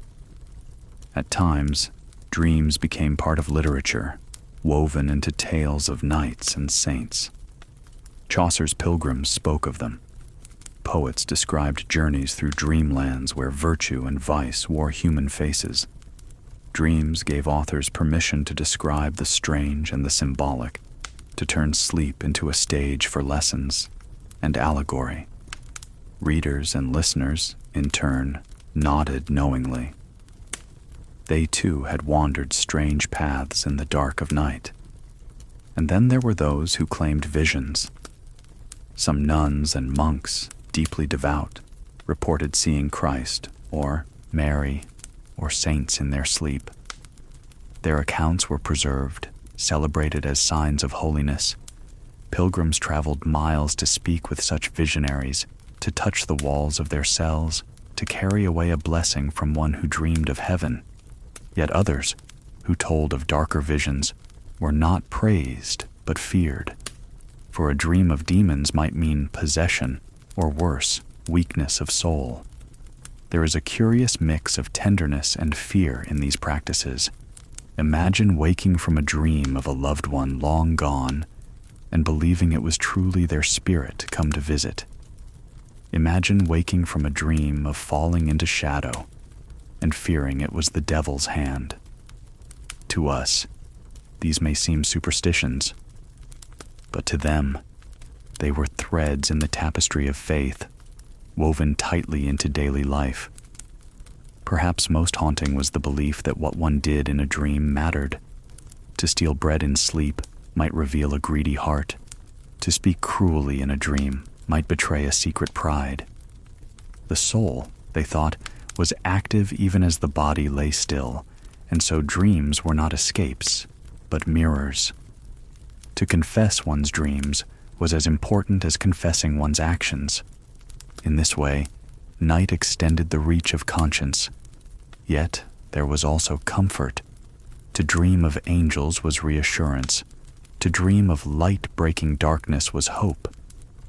At times, dreams became part of literature, woven into tales of knights and saints. Chaucer's Pilgrims spoke of them. Poets described journeys through dreamlands where virtue and vice wore human faces. Dreams gave authors permission to describe the strange and the symbolic, to turn sleep into a stage for lessons and allegory. Readers and listeners, in turn, nodded knowingly. They too had wandered strange paths in the dark of night. And then there were those who claimed visions. Some nuns and monks, deeply devout, reported seeing Christ, or Mary, or saints in their sleep. Their accounts were preserved, celebrated as signs of holiness. Pilgrims traveled miles to speak with such visionaries, to touch the walls of their cells, to carry away a blessing from one who dreamed of heaven. Yet others, who told of darker visions, were not praised but feared. For a dream of demons might mean possession, or worse, weakness of soul. There is a curious mix of tenderness and fear in these practices. Imagine waking from a dream of a loved one long gone and believing it was truly their spirit come to visit. Imagine waking from a dream of falling into shadow and fearing it was the devil's hand. To us, these may seem superstitions, but to them, they were threads in the tapestry of faith, woven tightly into daily life. Perhaps most haunting was the belief that what one did in a dream mattered. To steal bread in sleep might reveal a greedy heart. To speak cruelly in a dream might betray a secret pride. The soul, they thought, was active even as the body lay still, and so dreams were not escapes, but mirrors. To confess one's dreams was as important as confessing one's actions. In this way, night extended the reach of conscience. Yet there was also comfort. To dream of angels was reassurance. To dream of light breaking darkness was hope.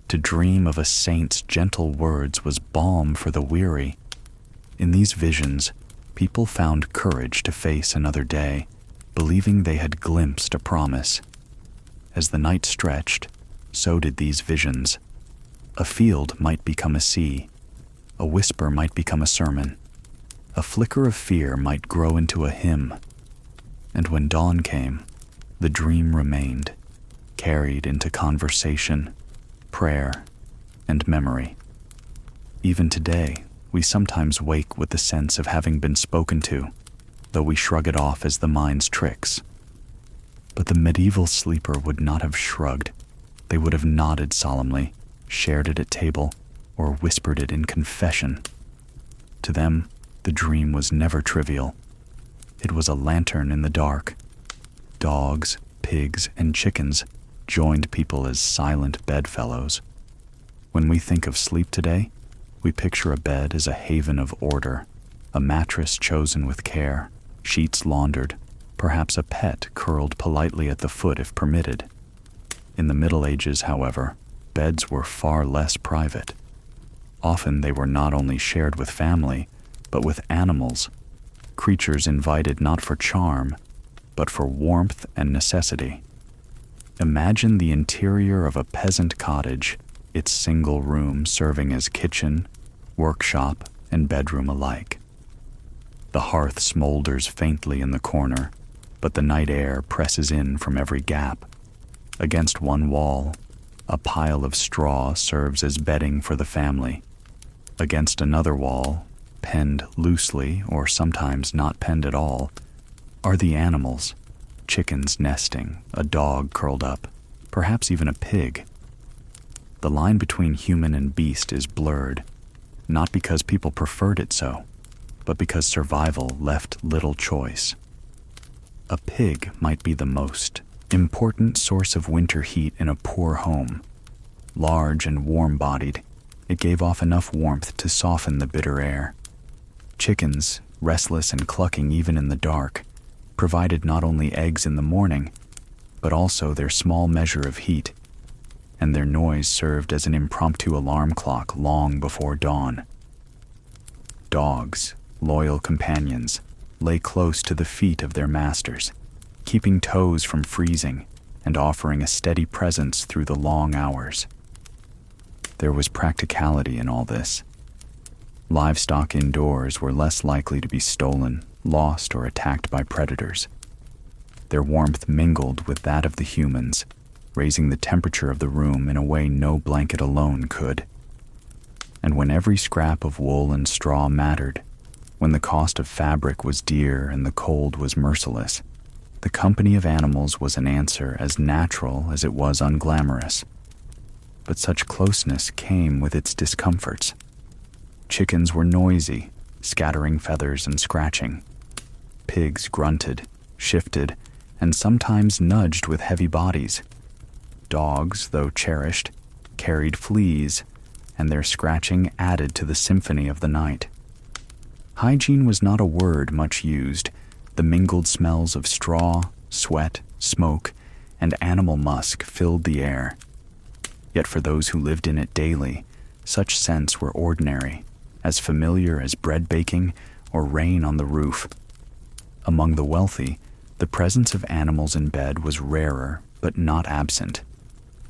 To dream of a saint's gentle words was balm for the weary. In these visions, people found courage to face another day, believing they had glimpsed a promise. As the night stretched, so did these visions. A field might become a sea. A whisper might become a sermon. A flicker of fear might grow into a hymn. And when dawn came, the dream remained, carried into conversation, prayer, and memory. Even today, we sometimes wake with the sense of having been spoken to, though we shrug it off as the mind's tricks. But the medieval sleeper would not have shrugged. They would have nodded solemnly, shared it at table, or whispered it in confession. To them, the dream was never trivial. It was a lantern in the dark. Dogs, pigs, and chickens joined people as silent bedfellows. When we think of sleep today, we picture a bed as a haven of order, a mattress chosen with care, sheets laundered, perhaps a pet curled politely at the foot if permitted. In the Middle Ages, however, beds were far less private. Often they were not only shared with family, but with animals, creatures invited not for charm, but for warmth and necessity. Imagine the interior of a peasant cottage, its single room serving as kitchen, workshop, and bedroom alike. The hearth smolders faintly in the corner, but the night air presses in from every gap. Against one wall, a pile of straw serves as bedding for the family. Against another wall, penned loosely or sometimes not penned at all, are the animals, chickens nesting, a dog curled up, perhaps even a pig. The line between human and beast is blurred, not because people preferred it so, but because survival left little choice. A pig might be the most important source of winter heat in a poor home. Large and warm-bodied, it gave off enough warmth to soften the bitter air. Chickens, restless and clucking even in the dark, provided not only eggs in the morning, but also their small measure of heat, and their noise served as an impromptu alarm clock long before dawn. Dogs, loyal companions, lay close to the feet of their masters, keeping toes from freezing and offering a steady presence through the long hours. There was practicality in all this. Livestock indoors were less likely to be stolen, lost, or attacked by predators. Their warmth mingled with that of the humans, raising the temperature of the room in a way no blanket alone could. And when every scrap of wool and straw mattered, when the cost of fabric was dear and the cold was merciless, the company of animals was an answer as natural as it was unglamorous. But such closeness came with its discomforts. Chickens were noisy, scattering feathers and scratching. Pigs grunted, shifted, and sometimes nudged with heavy bodies. Dogs, though cherished, carried fleas, and their scratching added to the symphony of the night. Hygiene was not a word much used. The mingled smells of straw, sweat, smoke, and animal musk filled the air. Yet for those who lived in it daily, such scents were ordinary, as familiar as bread baking or rain on the roof. Among the wealthy, the presence of animals in bed was rarer, but not absent.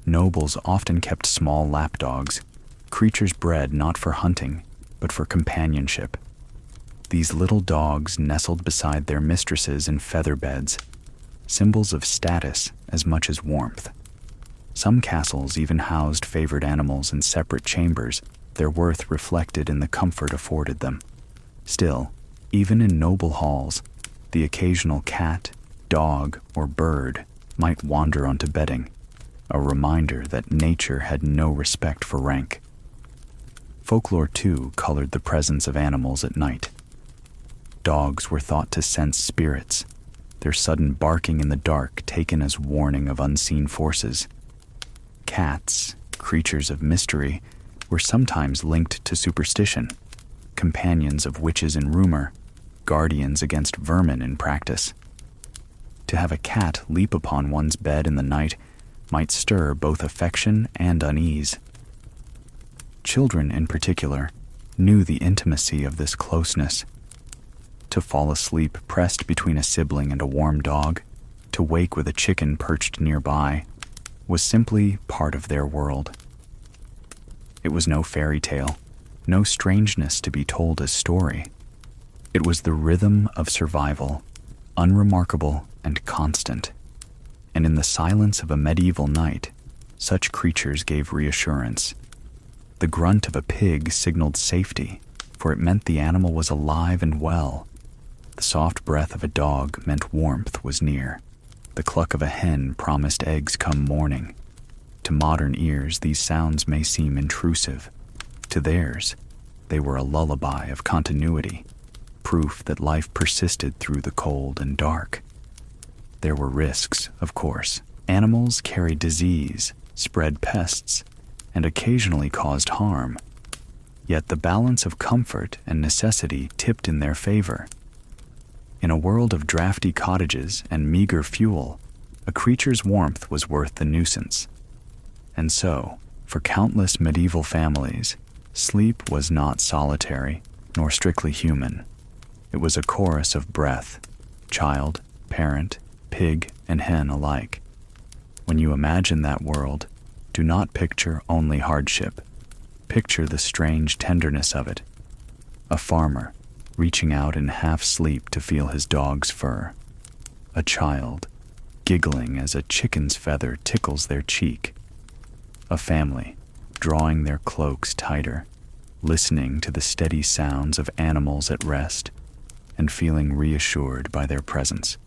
Nobles often kept small lapdogs, creatures bred not for hunting, but for companionship. These little dogs nestled beside their mistresses in feather beds, symbols of status as much as warmth. Some castles even housed favored animals in separate chambers, their worth reflected in the comfort afforded them. Still, even in noble halls, the occasional cat, dog, or bird might wander onto bedding, a reminder that nature had no respect for rank. Folklore, too, colored the presence of animals at night. Dogs were thought to sense spirits, their sudden barking in the dark taken as warning of unseen forces. Cats, creatures of mystery, were sometimes linked to superstition, companions of witches in rumor, guardians against vermin in practice. To have a cat leap upon one's bed in the night might stir both affection and unease. Children, in particular, knew the intimacy of this closeness. To fall asleep pressed between a sibling and a warm dog, to wake with a chicken perched nearby, was simply part of their world. It was no fairy tale, no strangeness to be told as story. It was the rhythm of survival, unremarkable and constant. And in the silence of a medieval night, such creatures gave reassurance. The grunt of a pig signaled safety, for it meant the animal was alive and well. The soft breath of a dog meant warmth was near. The cluck of a hen promised eggs come morning. To modern ears, these sounds may seem intrusive. To theirs, they were a lullaby of continuity, proof that life persisted through the cold and dark. There were risks, of course. Animals carried disease, spread pests, and occasionally caused harm. Yet the balance of comfort and necessity tipped in their favor. In a world of drafty cottages and meager fuel, a creature's warmth was worth the nuisance. And so, for countless medieval families, sleep was not solitary nor strictly human. It was a chorus of breath, child, parent, pig, and hen alike. When you imagine that world, do not picture only hardship. Picture the strange tenderness of it. A farmer, reaching out in half-sleep to feel his dog's fur. A child, giggling as a chicken's feather tickles their cheek. A family, drawing their cloaks tighter, listening to the steady sounds of animals at rest, and feeling reassured by their presence.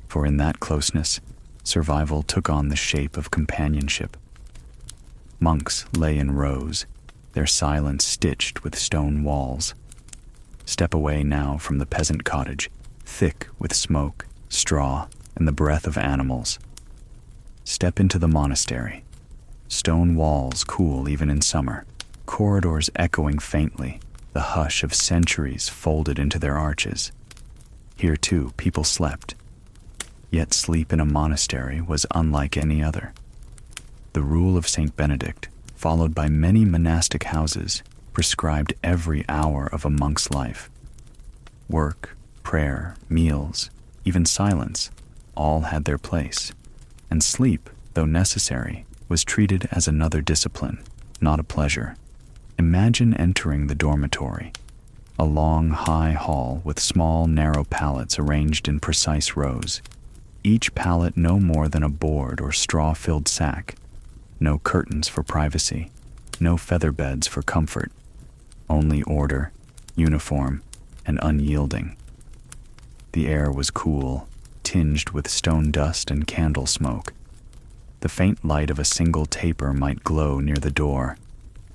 For in that closeness, survival took on the shape of companionship. Monks lay in rows, their silence stitched with stone walls. Step away now from the peasant cottage, thick with smoke, straw, and the breath of animals. Step into the monastery. Stone walls cool even in summer, corridors echoing faintly, the hush of centuries folded into their arches. Here, too, people slept. Yet sleep in a monastery was unlike any other. The rule of Saint Benedict, followed by many monastic houses, prescribed every hour of a monk's life. Work, prayer, meals, even silence, all had their place. And sleep, though necessary, was treated as another discipline, not a pleasure. Imagine entering the dormitory, a long, high hall with small, narrow pallets arranged in precise rows. Each pallet no more than a board or straw-filled sack. No curtains for privacy, no feather beds for comfort. Only order, uniform, and unyielding. The air was cool, tinged with stone dust and candle smoke. The faint light of a single taper might glow near the door,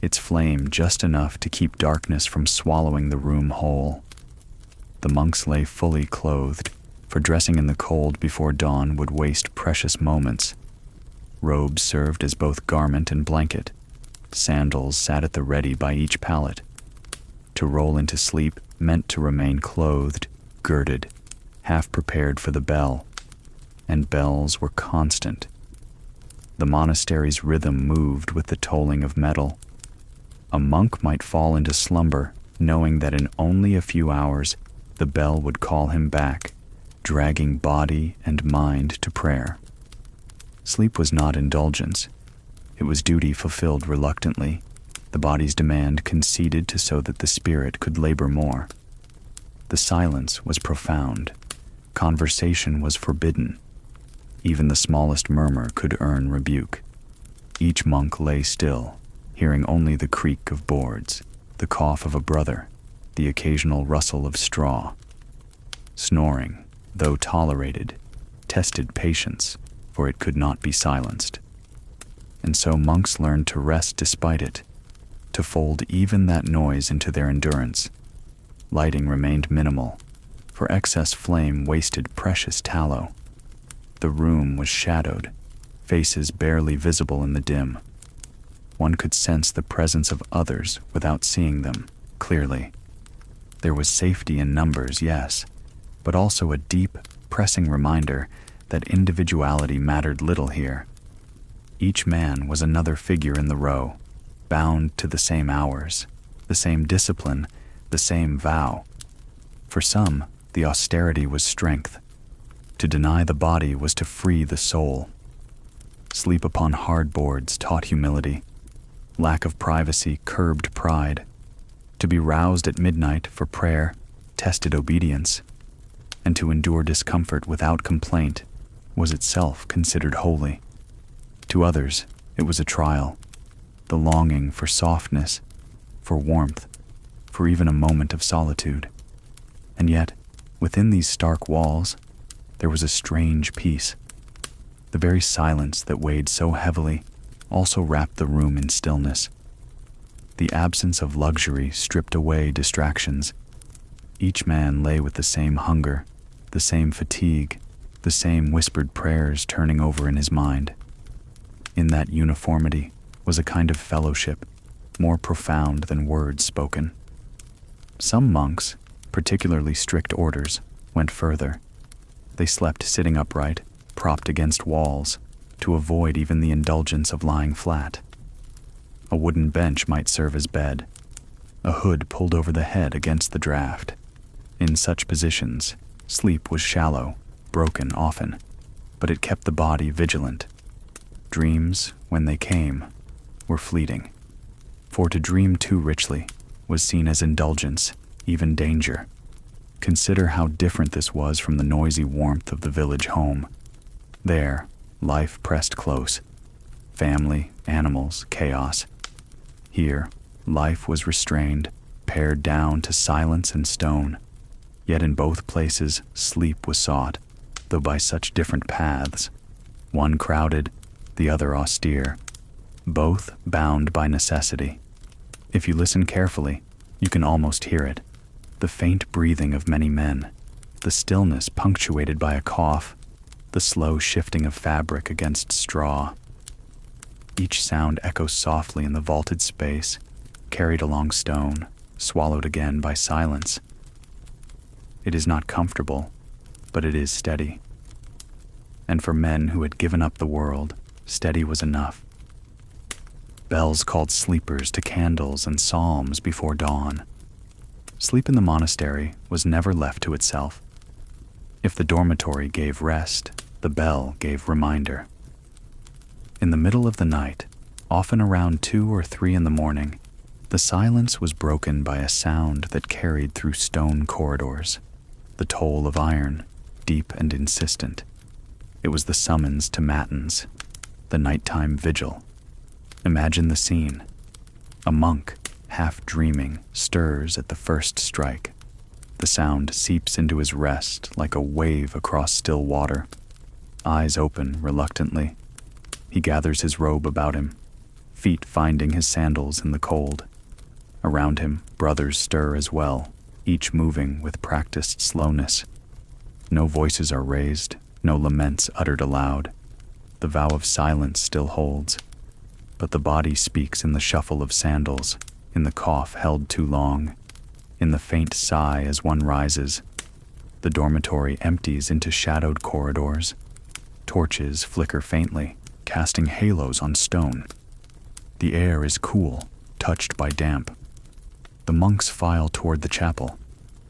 its flame just enough to keep darkness from swallowing the room whole. The monks lay fully clothed, for dressing in the cold before dawn would waste precious moments. Robes served as both garment and blanket. Sandals sat at the ready by each pallet. To roll into sleep meant to remain clothed, girded, half prepared for the bell. And bells were constant. The monastery's rhythm moved with the tolling of metal. A monk might fall into slumber, knowing that in only a few hours the bell would call him back, dragging body and mind to prayer. Sleep was not indulgence. It was duty fulfilled reluctantly, the body's demand conceded to so that the spirit could labor more. The silence was profound. Conversation was forbidden. Even the smallest murmur could earn rebuke. Each monk lay still, hearing only the creak of boards, the cough of a brother, the occasional rustle of straw. Snoring, though tolerated, tested patience, for it could not be silenced. And so monks learned to rest despite it, to fold even that noise into their endurance. Lighting remained minimal, for excess flame wasted precious tallow. The room was shadowed, faces barely visible in the dim. One could sense the presence of others without seeing them clearly. There was safety in numbers, yes, but also a deep, pressing reminder that individuality mattered little here. Each man was another figure in the row, bound to the same hours, the same discipline, the same vow. For some, the austerity was strength. To deny the body was to free the soul. Sleep upon hard boards taught humility. Lack of privacy curbed pride. To be roused at midnight for prayer tested obedience. And to endure discomfort without complaint was itself considered holy. To others, it was a trial, the longing for softness, for warmth, for even a moment of solitude. And yet, within these stark walls, there was a strange peace. The very silence that weighed so heavily also wrapped the room in stillness. The absence of luxury stripped away distractions. Each man lay with the same hunger, the same fatigue, the same whispered prayers turning over in his mind. In that uniformity was a kind of fellowship, more profound than words spoken. Some monks, particularly strict orders, went further. They slept sitting upright, propped against walls, to avoid even the indulgence of lying flat. A wooden bench might serve as bed, a hood pulled over the head against the draft. In such positions, sleep was shallow, broken often, but it kept the body vigilant. Dreams, when they came, were fleeting. For to dream too richly was seen as indulgence, even danger. Consider how different this was from the noisy warmth of the village home. There, life pressed close. Family, animals, chaos. Here, life was restrained, pared down to silence and stone. Yet in both places, sleep was sought, though by such different paths. One crowded, the other austere. Both bound by necessity. If you listen carefully, you can almost hear it. The faint breathing of many men, the stillness punctuated by a cough, the slow shifting of fabric against straw. Each sound echoes softly in the vaulted space, carried along stone, swallowed again by silence. It is not comfortable, but it is steady. And for men who had given up the world, steady was enough. Bells called sleepers to candles and psalms before dawn. Sleep in the monastery was never left to itself. If the dormitory gave rest, the bell gave reminder. In the middle of the night, often around 2 or 3 in the morning, the silence was broken by a sound that carried through stone corridors, the toll of iron, deep and insistent. It was the summons to matins, the nighttime vigil. Imagine the scene. A monk, half dreaming, stirs at the first strike. The sound seeps into his rest like a wave across still water. Eyes open reluctantly. He gathers his robe about him, feet finding his sandals in the cold. Around him, brothers stir as well, each moving with practiced slowness. No voices are raised, no laments uttered aloud. The vow of silence still holds, but the body speaks in the shuffle of sandals, in the cough held too long, in the faint sigh as one rises. The dormitory empties into shadowed corridors. Torches flicker faintly, casting halos on stone. The air is cool, touched by damp. The monks file toward the chapel,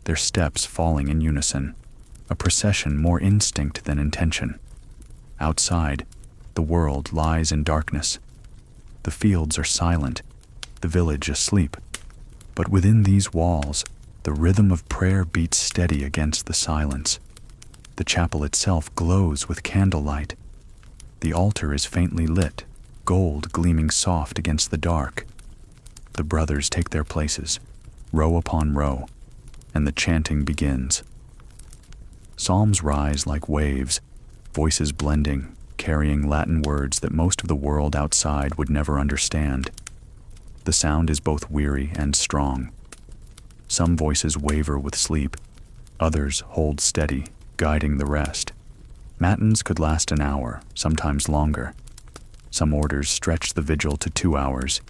their steps falling in unison, a procession more instinct than intention. Outside, the world lies in darkness. The fields are silent, the village asleep. But within these walls, the rhythm of prayer beats steady against the silence. The chapel itself glows with candlelight. The altar is faintly lit, gold gleaming soft against the dark. The brothers take their places, row upon row, and the chanting begins. Psalms rise like waves, voices blending, carrying Latin words that most of the world outside would never understand. The sound is both weary and strong. Some voices waver with sleep, others hold steady, guiding the rest. Matins could last an hour, sometimes longer. Some orders stretched the vigil to 2 hours,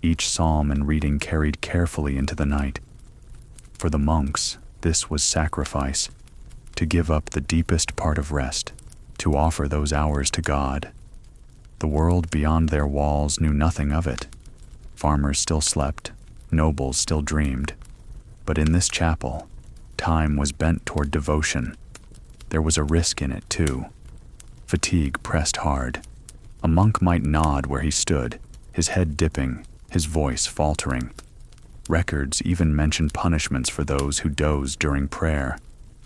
each psalm and reading carried carefully into the night. For the monks, this was sacrifice, to give up the deepest part of rest, to offer those hours to God. The world beyond their walls knew nothing of it. Farmers still slept, nobles still dreamed. But in this chapel, time was bent toward devotion. There was a risk in it, too. Fatigue pressed hard. A monk might nod where he stood, his head dipping, his voice faltering. Records even mentioned punishments for those who dozed during prayer.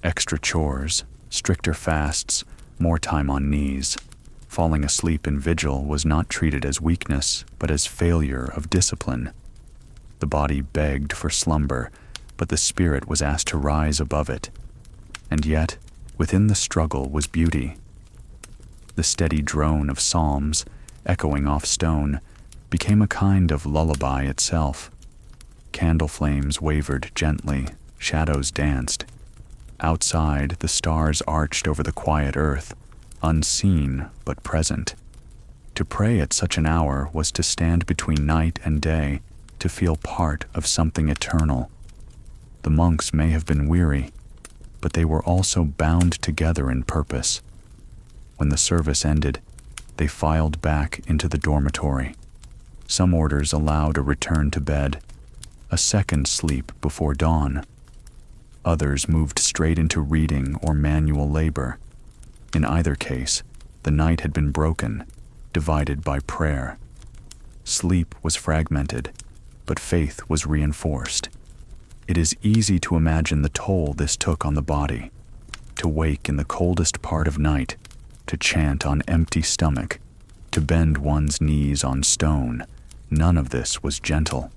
Extra chores, stricter fasts, more time on knees. Falling asleep in vigil was not treated as weakness, but as failure of discipline. The body begged for slumber, but the spirit was asked to rise above it. And yet, within the struggle was beauty. The steady drone of psalms, echoing off stone, became a kind of lullaby itself. Candle flames wavered gently, shadows danced. Outside, the stars arched over the quiet earth, unseen but present. To pray at such an hour was to stand between night and day, to feel part of something eternal. The monks may have been weary, but they were also bound together in purpose. When the service ended, they filed back into the dormitory. Some orders allowed a return to bed, a second sleep before dawn. Others moved straight into reading or manual labor. In either case, the night had been broken, divided by prayer. Sleep was fragmented, but faith was reinforced. It is easy to imagine the toll this took on the body. To wake in the coldest part of night, to chant on empty stomach, to bend one's knees on stone, none of this was gentle.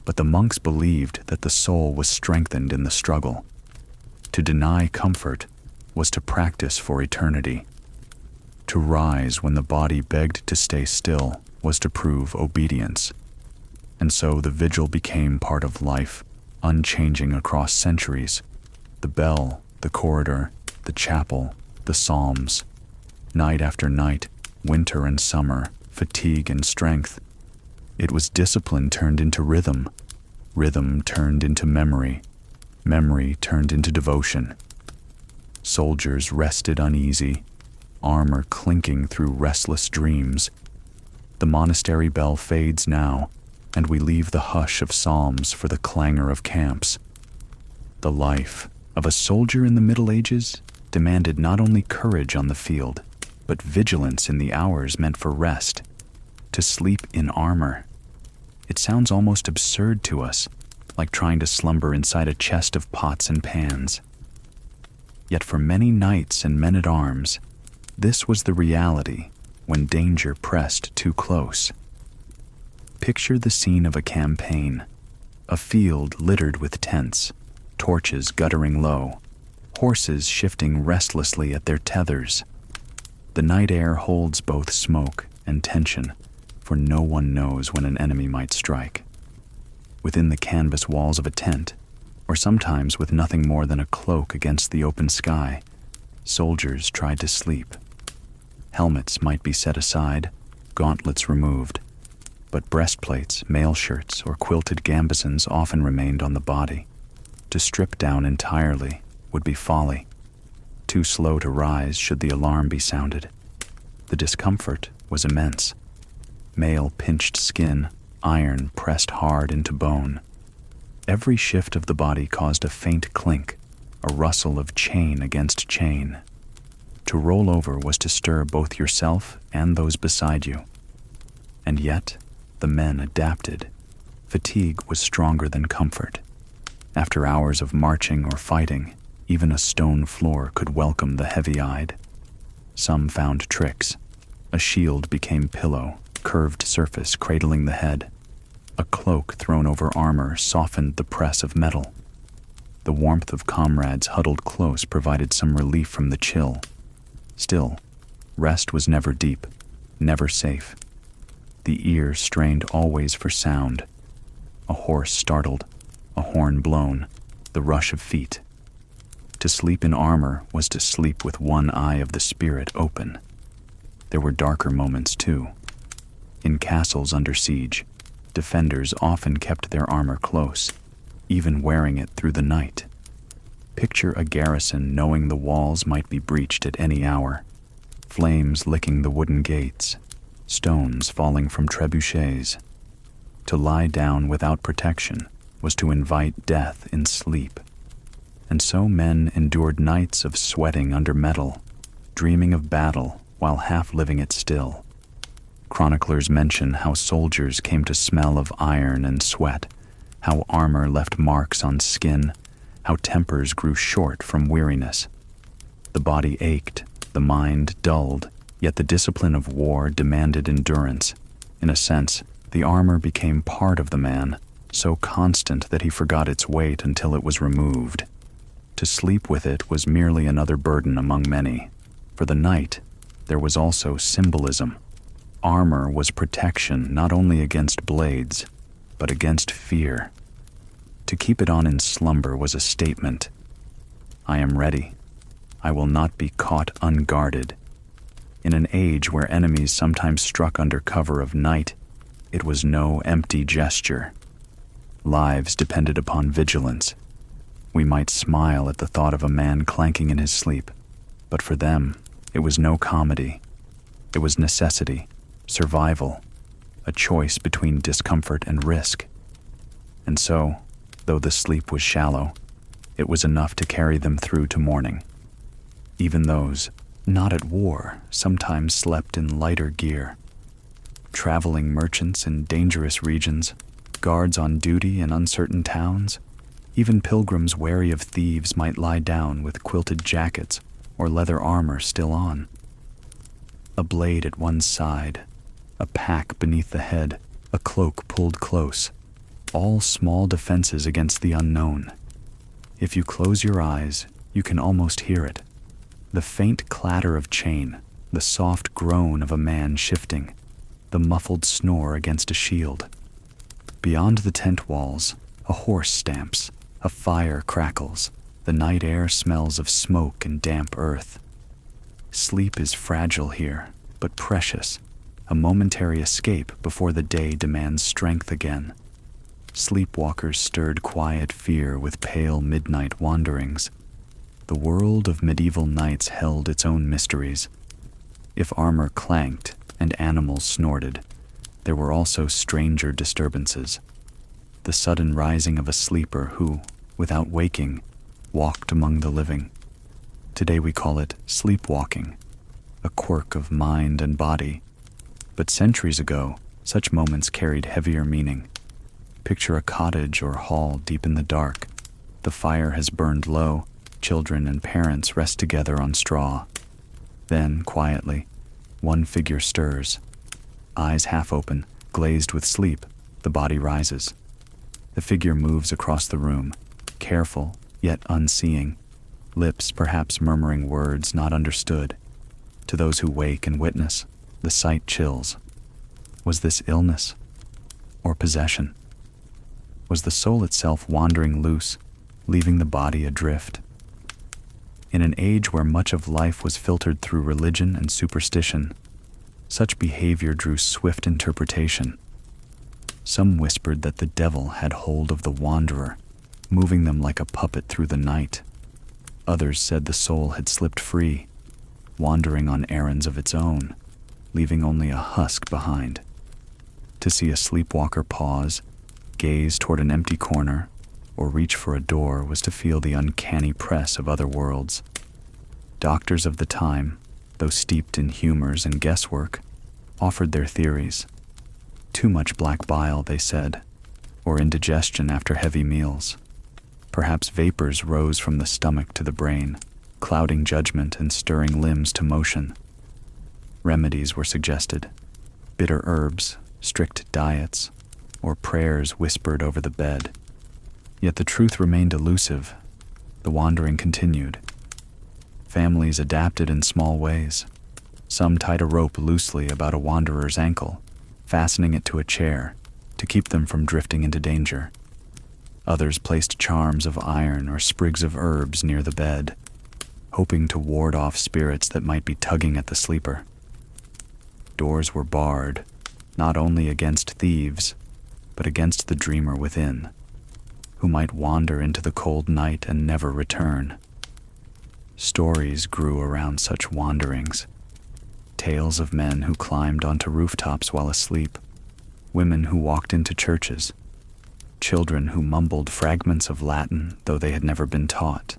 But the monks believed that the soul was strengthened in the struggle. To deny comfort was to practice for eternity. To rise when the body begged to stay still was to prove obedience. And so the vigil became part of life, unchanging across centuries. The bell, the corridor, the chapel, the psalms. Night after night, winter and summer, fatigue and strength. It was discipline turned into rhythm, rhythm turned into memory, memory turned into devotion. Soldiers rested uneasy, armor clinking through restless dreams. The monastery bell fades now, and we leave the hush of psalms for the clangor of camps. The life of a soldier in the Middle Ages demanded not only courage on the field, but vigilance in the hours meant for rest, to sleep in armor. It sounds almost absurd to us, like trying to slumber inside a chest of pots and pans. Yet for many knights and men-at-arms, this was the reality when danger pressed too close. Picture the scene of a campaign, a field littered with tents, torches guttering low, horses shifting restlessly at their tethers. The night air holds both smoke and tension, for no one knows when an enemy might strike. Within the canvas walls of a tent, or sometimes with nothing more than a cloak against the open sky, soldiers tried to sleep. Helmets might be set aside, gauntlets removed, but breastplates, mail shirts, or quilted gambesons often remained on the body. To strip down entirely would be folly. Too slow to rise should the alarm be sounded. The discomfort was immense. Mail pinched skin, iron pressed hard into bone. Every shift of the body caused a faint clink, a rustle of chain against chain. To roll over was to stir both yourself and those beside you. And yet, the men adapted. Fatigue was stronger than comfort. After hours of marching or fighting, even a stone floor could welcome the heavy-eyed. Some found tricks. A shield became pillow, curved surface cradling the head. A cloak thrown over armor softened the press of metal. The warmth of comrades huddled close provided some relief from the chill. Still, rest was never deep, never safe. The ear strained always for sound. A horse startled, a horn blown, the rush of feet. To sleep in armor was to sleep with one eye of the spirit open. There were darker moments too. In castles under siege, defenders often kept their armor close, even wearing it through the night. Picture a garrison knowing the walls might be breached at any hour, flames licking the wooden gates, stones falling from trebuchets. To lie down without protection was to invite death in sleep. And so men endured nights of sweating under metal, dreaming of battle while half living it still. Chroniclers mention how soldiers came to smell of iron and sweat, how armor left marks on skin, how tempers grew short from weariness. The body ached, the mind dulled, yet the discipline of war demanded endurance. In a sense, The armor became part of the man, so constant that he forgot its weight until it was removed. To sleep with it was merely another burden among many. For the night, there was also symbolism. Armor was protection not only against blades, but against fear. To keep it on in slumber was a statement. I am ready. I will not be caught unguarded. In an age where enemies sometimes struck under cover of night, it was no empty gesture. Lives depended upon vigilance. We might smile at the thought of a man clanking in his sleep, but for them, it was no comedy. It was necessity, survival, a choice between discomfort and risk. And so, though the sleep was shallow, it was enough to carry them through to morning. Even those not at war sometimes slept in lighter gear. Traveling merchants in dangerous regions, guards on duty in uncertain towns, even pilgrims wary of thieves might lie down with quilted jackets or leather armor still on. A blade at one side, a pack beneath the head, a cloak pulled close, all small defenses against the unknown. If you close your eyes, you can almost hear it. The faint clatter of chain, the soft groan of a man shifting, the muffled snore against a shield. Beyond the tent walls, a horse stamps, a fire crackles, the night air smells of smoke and damp earth. Sleep is fragile here, but precious, a momentary escape before the day demands strength again. Sleepwalkers stirred quiet fear with pale midnight wanderings. The world of medieval nights held its own mysteries. If armor clanked and animals snorted, there were also stranger disturbances. The sudden rising of a sleeper who, without waking, walked among the living. Today we call it sleepwalking, a quirk of mind and body. But centuries ago, such moments carried heavier meaning. Picture a cottage or hall deep in the dark. The fire has burned low. Children and parents rest together on straw. Then, quietly, one figure stirs. Eyes half open, glazed with sleep, the body rises. The figure moves across the room, careful yet unseeing, lips perhaps murmuring words not understood. To those who wake and witness, the sight chills. Was this illness or possession? Was the soul itself wandering loose, leaving the body adrift? In an age where much of life was filtered through religion and superstition, such behavior drew swift interpretation. Some whispered that the devil had hold of the wanderer, moving them like a puppet through the night. Others said the soul had slipped free, wandering on errands of its own, leaving only a husk behind. To see a sleepwalker pause, gaze toward an empty corner, or reach for a door was to feel the uncanny press of other worlds. Doctors of the time, though steeped in humors and guesswork, offered their theories. Too much black bile, they said, or indigestion after heavy meals. Perhaps vapors rose from the stomach to the brain, clouding judgment and stirring limbs to motion. Remedies were suggested: bitter herbs, strict diets, or prayers whispered over the bed. Yet the truth remained elusive. The wandering continued. Families adapted in small ways. Some tied a rope loosely about a wanderer's ankle, fastening it to a chair to keep them from drifting into danger. Others placed charms of iron or sprigs of herbs near the bed, hoping to ward off spirits that might be tugging at the sleeper. Doors were barred, not only against thieves, but against the dreamer within, who might wander into the cold night and never return. Stories grew around such wanderings. Tales of men who climbed onto rooftops while asleep, women who walked into churches, children who mumbled fragments of Latin though they had never been taught.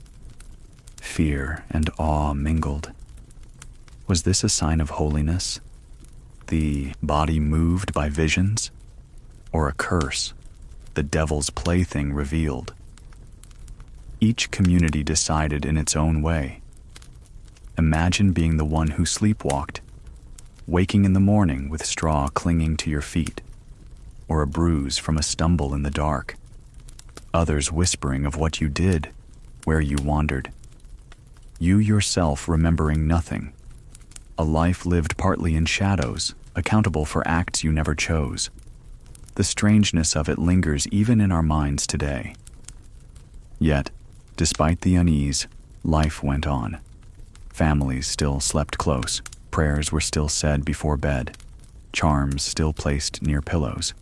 Fear and awe mingled. Was this a sign of holiness? The body moved by visions? Or a curse, the devil's plaything revealed? Each community decided in its own way. Imagine being the one who sleepwalked, waking in the morning with straw clinging to your feet, or a bruise from a stumble in the dark. Others whispering of what you did, where you wandered. You yourself remembering nothing. A life lived partly in shadows, accountable for acts you never chose. The strangeness of it lingers even in our minds today. Yet, despite the unease, life went on. Families still slept close, prayers were still said before bed, charms still placed near pillows.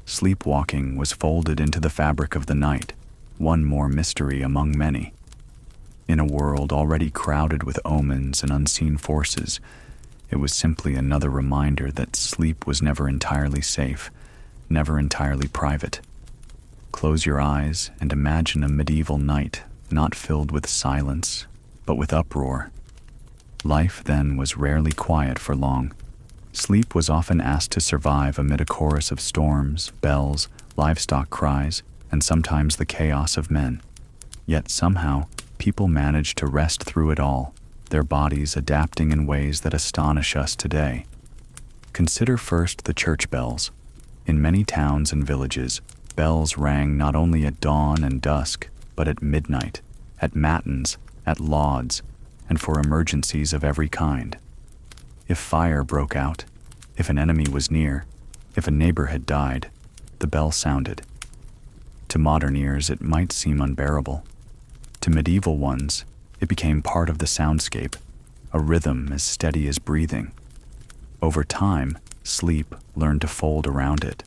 Sleepwalking was folded into the fabric of the night, one more mystery among many. In a world already crowded with omens and unseen forces, it was simply another reminder that sleep was never entirely safe, never entirely private. Close your eyes and imagine a medieval night, not filled with silence, but with uproar. Life then was rarely quiet for long. Sleep was often asked to survive amid a chorus of storms, bells, livestock cries, and sometimes the chaos of men. Yet somehow, people managed to rest through it all, their bodies adapting in ways that astonish us today. Consider first the church bells. In many towns and villages, bells rang not only at dawn and dusk, but at midnight, at matins, at lauds, and for emergencies of every kind. If fire broke out, if an enemy was near, if a neighbor had died, the bell sounded. To modern ears, it might seem unbearable. To medieval ones, it became part of the soundscape, a rhythm as steady as breathing. Over time, sleep learned to fold around it,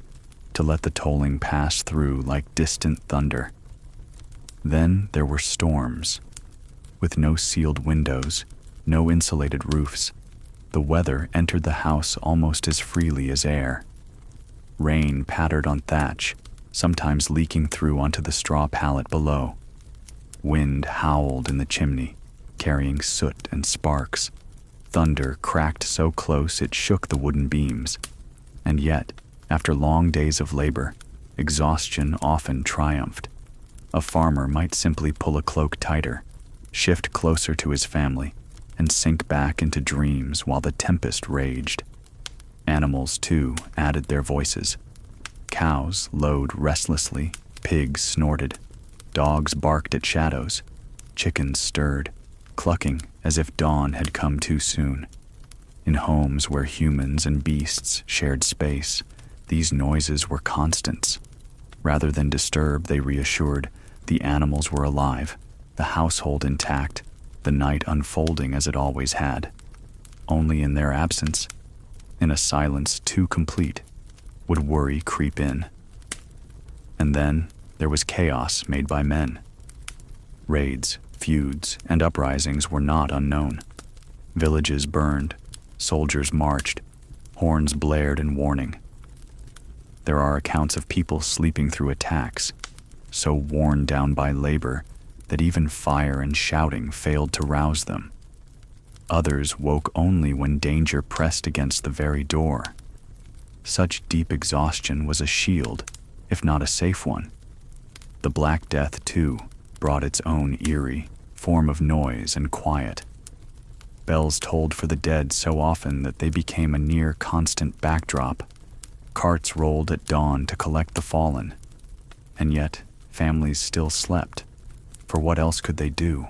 to let the tolling pass through like distant thunder. Then there were storms. With no sealed windows, no insulated roofs, the weather entered the house almost as freely as air. Rain pattered on thatch, sometimes leaking through onto the straw pallet below. Wind howled in the chimney, carrying soot and sparks. Thunder cracked so close it shook the wooden beams. And yet, after long days of labor, exhaustion often triumphed. A farmer might simply pull a cloak tighter, shift closer to his family, and sink back into dreams while the tempest raged. Animals, too, added their voices. Cows lowed restlessly, pigs snorted, dogs barked at shadows, chickens stirred, clucking as if dawn had come too soon. In homes where humans and beasts shared space, these noises were constants. Rather than disturb, they reassured. The animals were alive, the household intact, the night unfolding as it always had. Only in their absence, in a silence too complete, would worry creep in. And then there was chaos made by men. Raids, feuds, and uprisings were not unknown. Villages burned, soldiers marched, horns blared in warning. There are accounts of people sleeping through attacks, so worn down by labor that even fire and shouting failed to rouse them. Others woke only when danger pressed against the very door. Such deep exhaustion was a shield, if not a safe one. The Black Death, too, brought its own eerie form of noise and quiet. Bells tolled for the dead so often that they became a near constant backdrop. Carts rolled at dawn to collect the fallen. And yet, families still slept. For what else could they do?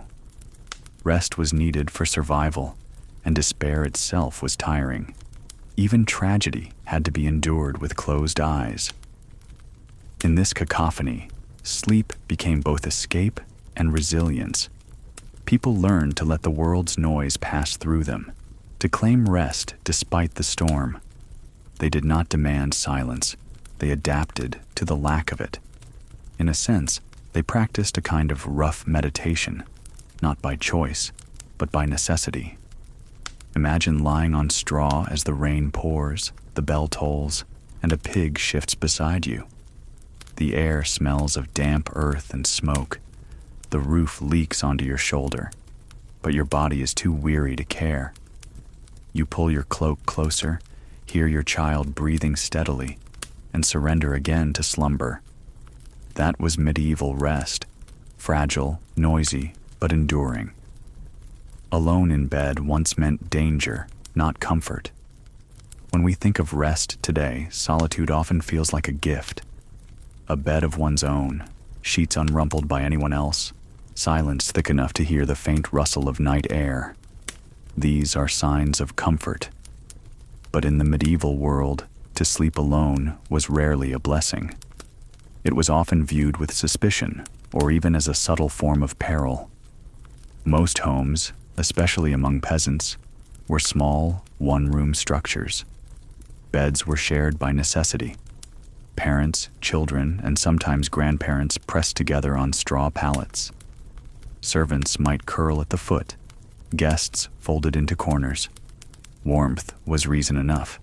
Rest was needed for survival, and despair itself was tiring. Even tragedy had to be endured with closed eyes. In this cacophony, sleep became both escape and resilience. People learned to let the world's noise pass through them, to claim rest despite the storm. They did not demand silence. They adapted to the lack of it. In a sense, they practiced a kind of rough meditation, not by choice, but by necessity. Imagine lying on straw as the rain pours, the bell tolls, and a pig shifts beside you. The air smells of damp earth and smoke. The roof leaks onto your shoulder, but your body is too weary to care. You pull your cloak closer, hear your child breathing steadily, and surrender again to slumber. That was medieval rest, fragile, noisy, but enduring. Alone in bed once meant danger, not comfort. When we think of rest today, solitude often feels like a gift. A bed of one's own, sheets unrumpled by anyone else, silence thick enough to hear the faint rustle of night air. These are signs of comfort. But in the medieval world, to sleep alone was rarely a blessing. It was often viewed with suspicion, or even as a subtle form of peril. Most homes, especially among peasants, were small, one-room structures. Beds were shared by necessity. Parents, children, and sometimes grandparents pressed together on straw pallets. Servants might curl at the foot, guests folded into corners. Warmth was reason enough.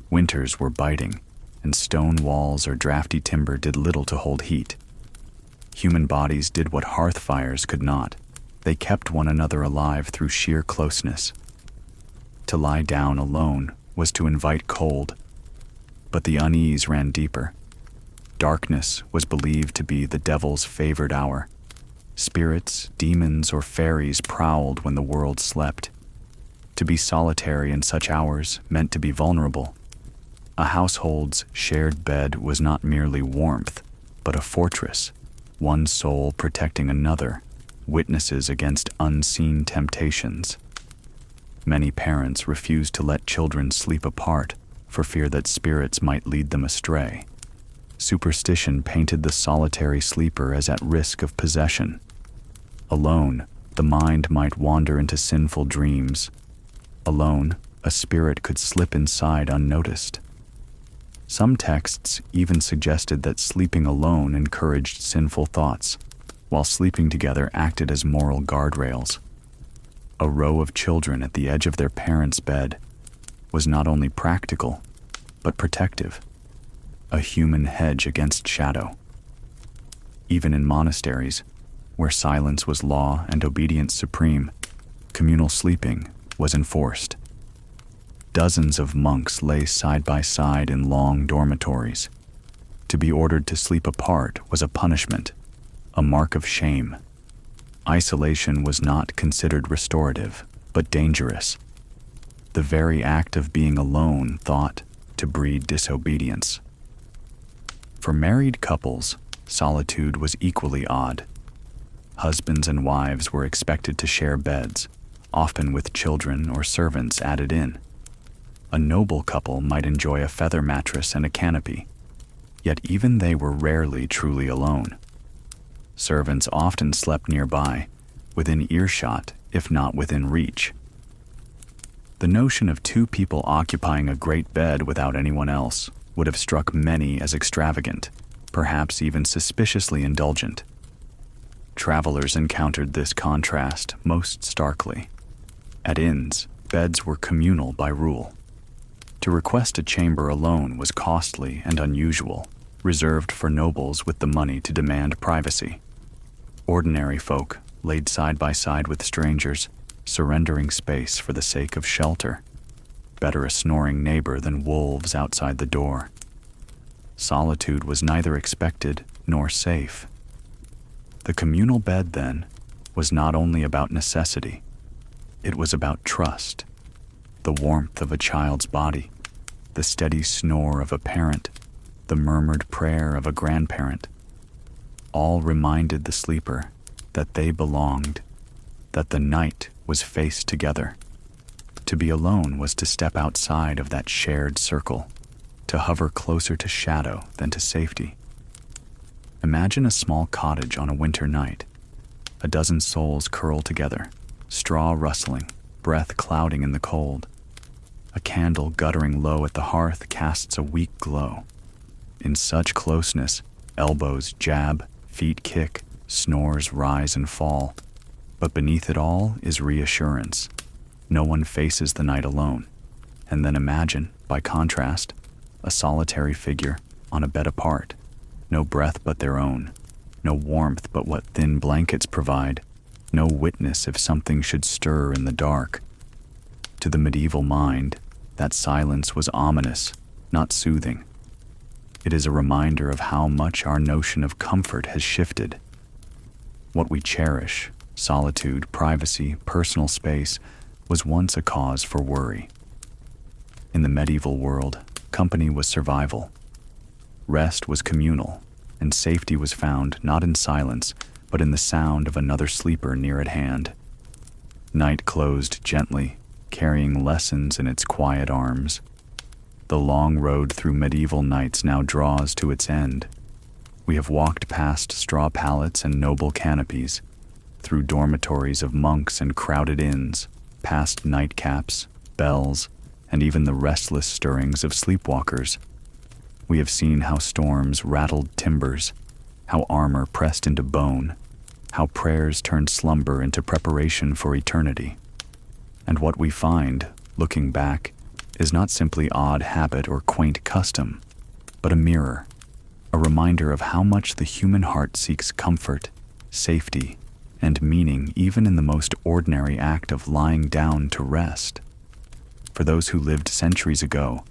Winters were biting, and stone walls or drafty timber did little to hold heat. Human bodies did what hearth fires could not. They kept one another alive through sheer closeness. To lie down alone was to invite cold, but the unease ran deeper. Darkness was believed to be the devil's favored hour. Spirits, demons, or fairies prowled when the world slept. To be solitary in such hours meant to be vulnerable. A household's shared bed was not merely warmth, but a fortress, one soul protecting another, witnesses against unseen temptations. Many parents refused to let children sleep apart for fear that spirits might lead them astray. Superstition painted the solitary sleeper as at risk of possession. Alone, the mind might wander into sinful dreams. Alone, a spirit could slip inside unnoticed. Some texts even suggested that sleeping alone encouraged sinful thoughts, while sleeping together acted as moral guardrails. A row of children at the edge of their parents' bed was not only practical, but protective, a human hedge against shadow. Even in monasteries, where silence was law and obedience supreme, communal sleeping was enforced. Dozens of monks lay side by side in long dormitories. To be ordered to sleep apart was a punishment, a mark of shame. Isolation was not considered restorative, but dangerous. The very act of being alone thought to breed disobedience. For married couples, solitude was equally odd. Husbands and wives were expected to share beds, often with children or servants added in. A noble couple might enjoy a feather mattress and a canopy, yet even they were rarely truly alone. Servants often slept nearby, within earshot, if not within reach. The notion of two people occupying a great bed without anyone else would have struck many as extravagant, perhaps even suspiciously indulgent. Travelers encountered this contrast most starkly. At inns, beds were communal by rule. To request a chamber alone was costly and unusual, reserved for nobles with the money to demand privacy. Ordinary folk laid side by side with strangers, surrendering space for the sake of shelter. Better a snoring neighbor than wolves outside the door. Solitude was neither expected nor safe. The communal bed, then, was not only about necessity, it was about trust. The warmth of a child's body, the steady snore of a parent, the murmured prayer of a grandparent, all reminded the sleeper that they belonged, that the night was faced together. To be alone was to step outside of that shared circle, to hover closer to shadow than to safety. Imagine a small cottage on a winter night. A dozen souls curl together, straw rustling, breath clouding in the cold. A candle guttering low at the hearth casts a weak glow. In such closeness, elbows jab, feet kick, snores rise and fall. But beneath it all is reassurance. No one faces the night alone. And then imagine, by contrast, a solitary figure on a bed apart. No breath but their own. No warmth but what thin blankets provide. No witness if something should stir in the dark. To the medieval mind, that silence was ominous, not soothing. It is a reminder of how much our notion of comfort has shifted. What we cherish, solitude, privacy, personal space, was once a cause for worry. In the medieval world, company was survival. Rest was communal, and safety was found not in silence, but in the sound of another sleeper near at hand. Night closed gently, carrying lessons in its quiet arms. The long road through medieval nights now draws to its end. We have walked past straw pallets and noble canopies, through dormitories of monks and crowded inns, past nightcaps, bells, and even the restless stirrings of sleepwalkers. We have seen how storms rattled timbers, how armor pressed into bone, how prayers turned slumber into preparation for eternity. And what we find, looking back, is not simply odd habit or quaint custom, but a mirror, a reminder of how much the human heart seeks comfort, safety, and meaning even in the most ordinary act of lying down to rest. For those who lived centuries ago,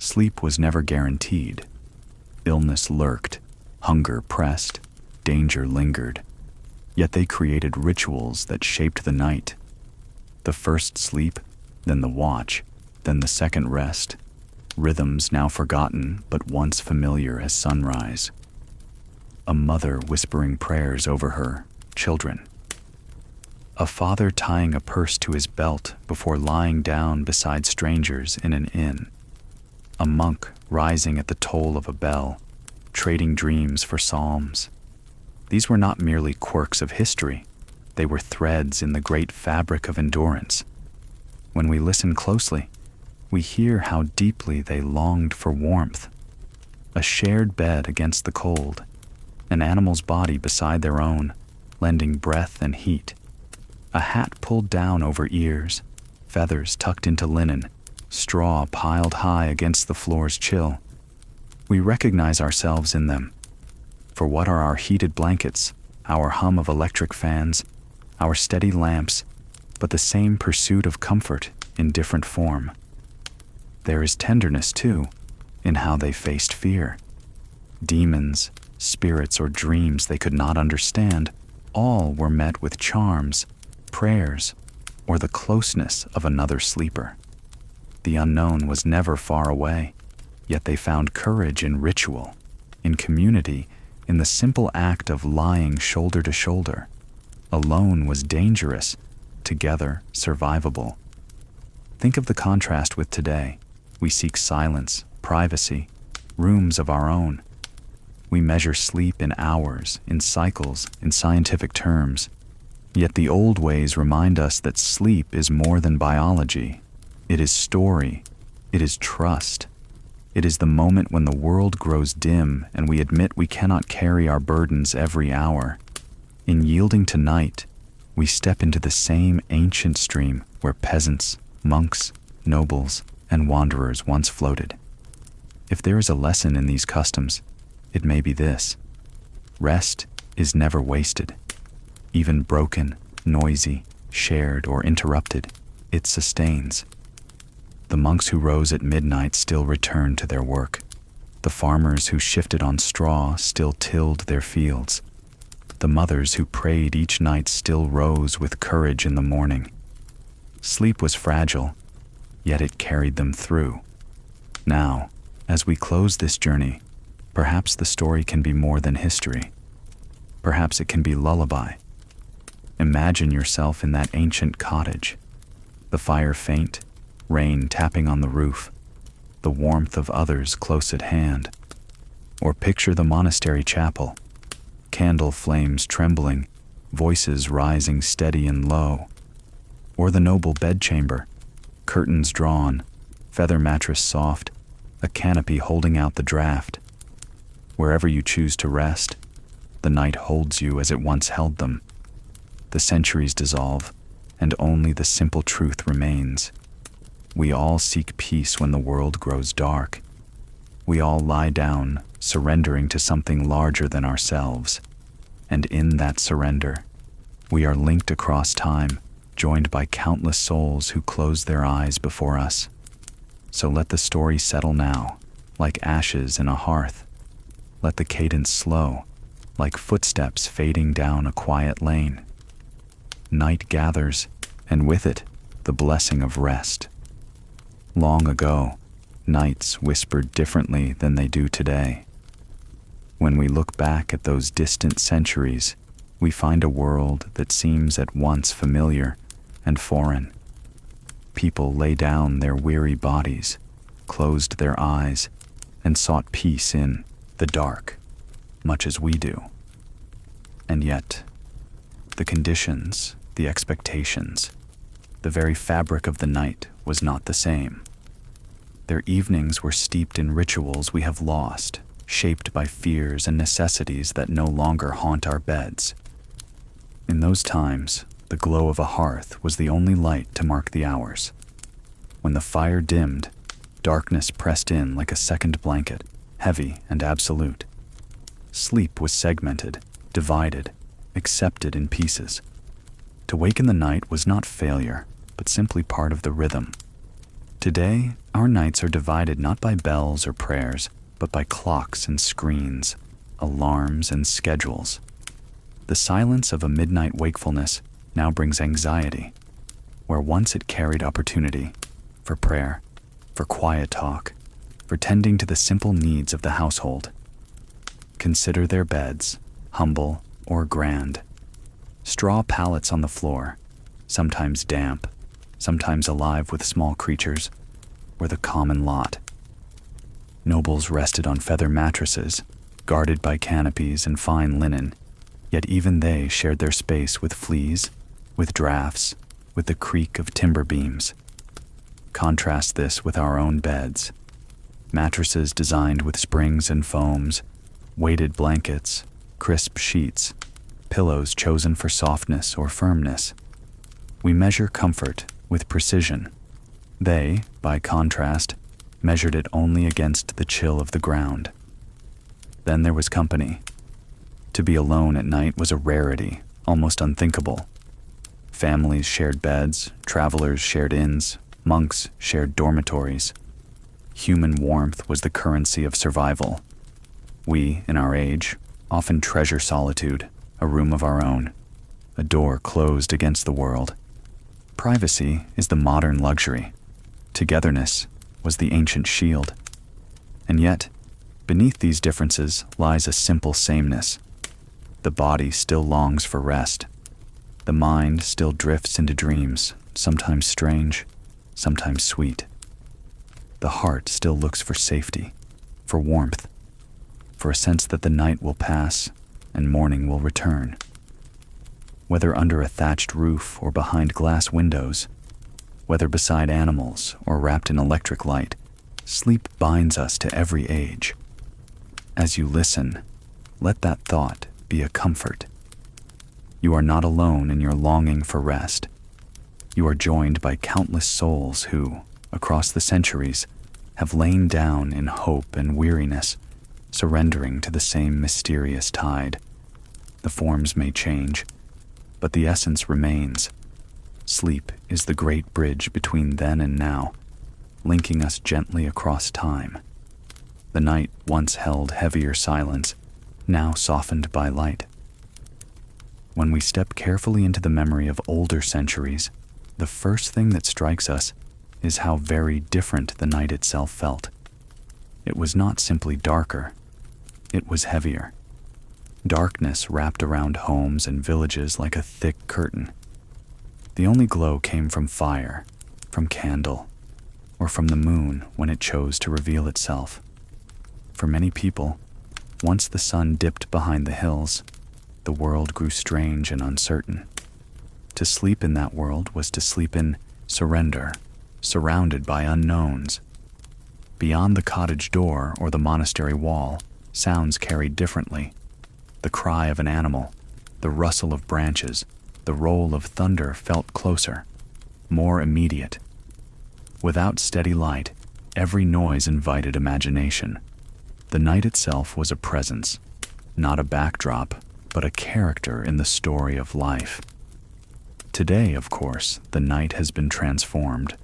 sleep was never guaranteed. Illness lurked, hunger pressed, danger lingered. Yet they created rituals that shaped the night. The first sleep, then the watch, then the second rest. Rhythms now forgotten, but once familiar as sunrise. A mother whispering prayers over her children. A father tying a purse to his belt before lying down beside strangers in an inn. A monk rising at the toll of a bell, trading dreams for psalms. These were not merely quirks of history. They were threads in the great fabric of endurance. When we listen closely, we hear how deeply they longed for warmth. A shared bed against the cold, an animal's body beside their own, lending breath and heat. A hat pulled down over ears, feathers tucked into linen, straw piled high against the floor's chill. We recognize ourselves in them. For what are our heated blankets, our hum of electric fans, our steady lamps, but the same pursuit of comfort in different form? There is tenderness, too, in how they faced fear. Demons, spirits, or dreams they could not understand, all were met with charms, prayers, or the closeness of another sleeper. The unknown was never far away, yet they found courage in ritual, in community, in the simple act of lying shoulder to shoulder. Alone was dangerous, together survivable. Think of the contrast with today. We seek silence, privacy, rooms of our own. We measure sleep in hours, in cycles, in scientific terms. Yet the old ways remind us that sleep is more than biology. It is story. It is trust. It is the moment when the world grows dim and we admit we cannot carry our burdens every hour. In yielding to night, we step into the same ancient stream where peasants, monks, nobles, and wanderers once floated. If there is a lesson in these customs, it may be this: rest is never wasted. Even broken, noisy, shared, or interrupted, it sustains. The monks who rose at midnight still returned to their work. The farmers who shifted on straw still tilled their fields. The mothers who prayed each night still rose with courage in the morning. Sleep was fragile, yet it carried them through. Now, as we close this journey, perhaps the story can be more than history. Perhaps it can be lullaby. Imagine yourself in that ancient cottage, the fire faint, rain tapping on the roof, the warmth of others close at hand. Or picture the monastery chapel, candle flames trembling, voices rising steady and low. Or the noble bedchamber, curtains drawn, feather mattress soft, a canopy holding out the draft. Wherever you choose to rest, the night holds you as it once held them. The centuries dissolve, and only the simple truth remains. We all seek peace when the world grows dark. We all lie down, surrendering to something larger than ourselves. And in that surrender, we are linked across time, joined by countless souls who close their eyes before us. So let the story settle now, like ashes in a hearth. Let the cadence slow, like footsteps fading down a quiet lane. Night gathers, and with it, the blessing of rest. Long ago, Nights whispered differently than they do today. When we look back at those distant centuries, we find a world that seems at once familiar and foreign. People lay down their weary bodies, closed their eyes, and sought peace in the dark, much as we do. And yet, the conditions, the expectations, the very fabric of the night was not the same. Their evenings were steeped in rituals we have lost, shaped by fears and necessities that no longer haunt our beds. In those times, the glow of a hearth was the only light to mark the hours. When the fire dimmed, darkness pressed in like a second blanket, heavy and absolute. Sleep was segmented, divided, accepted in pieces. To wake in the night was not failure, but simply part of the rhythm. Today, our nights are divided not by bells or prayers, but by clocks and screens, alarms and schedules. The silence of a midnight wakefulness now brings anxiety, where once it carried opportunity for prayer, for quiet talk, for tending to the simple needs of the household. Consider their beds, humble or grand. Straw pallets on the floor, sometimes damp, sometimes alive with small creatures, were the common lot. Nobles rested on feather mattresses, guarded by canopies and fine linen, yet even they shared their space with fleas, with drafts, with the creak of timber beams. Contrast this with our own beds. Mattresses designed with springs and foams, weighted blankets, crisp sheets, pillows chosen for softness or firmness. We measure comfort with precision. They, by contrast, measured it only against the chill of the ground. Then there was company. To be alone at night was a rarity, almost unthinkable. Families shared beds, travelers shared inns, monks shared dormitories. Human warmth was the currency of survival. We, in our age, often treasure solitude, a room of our own, a door closed against the world. Privacy is the modern luxury. Togetherness was the ancient shield. And yet, beneath these differences lies a simple sameness. The body still longs for rest. The mind still drifts into dreams, sometimes strange, sometimes sweet. The heart still looks for safety, for warmth, for a sense that the night will pass and morning will return. Whether under a thatched roof or behind glass windows, whether beside animals or wrapped in electric light, sleep binds us to every age. As you listen, let that thought be a comfort. You are not alone in your longing for rest. You are joined by countless souls who, across the centuries, have lain down in hope and weariness, surrendering to the same mysterious tide. The forms may change, but the essence remains. Sleep is the great bridge between then and now, linking us gently across time. The night once held heavier silence, now softened by light. When we step carefully into the memory of older centuries, the first thing that strikes us is how very different the night itself felt. It was not simply darker, it was heavier. Darkness wrapped around homes and villages like a thick curtain. The only glow came from fire, from candle, or from the moon when it chose to reveal itself. For many people, once the sun dipped behind the hills, the world grew strange and uncertain. To sleep in that world was to sleep in surrender, surrounded by unknowns. Beyond the cottage door or the monastery wall, sounds carried differently. The cry of an animal, the rustle of branches, the roll of thunder felt closer, more immediate. Without steady light, every noise invited imagination. The night itself was a presence, not a backdrop, but a character in the story of life. Today, of course, the night has been transformed.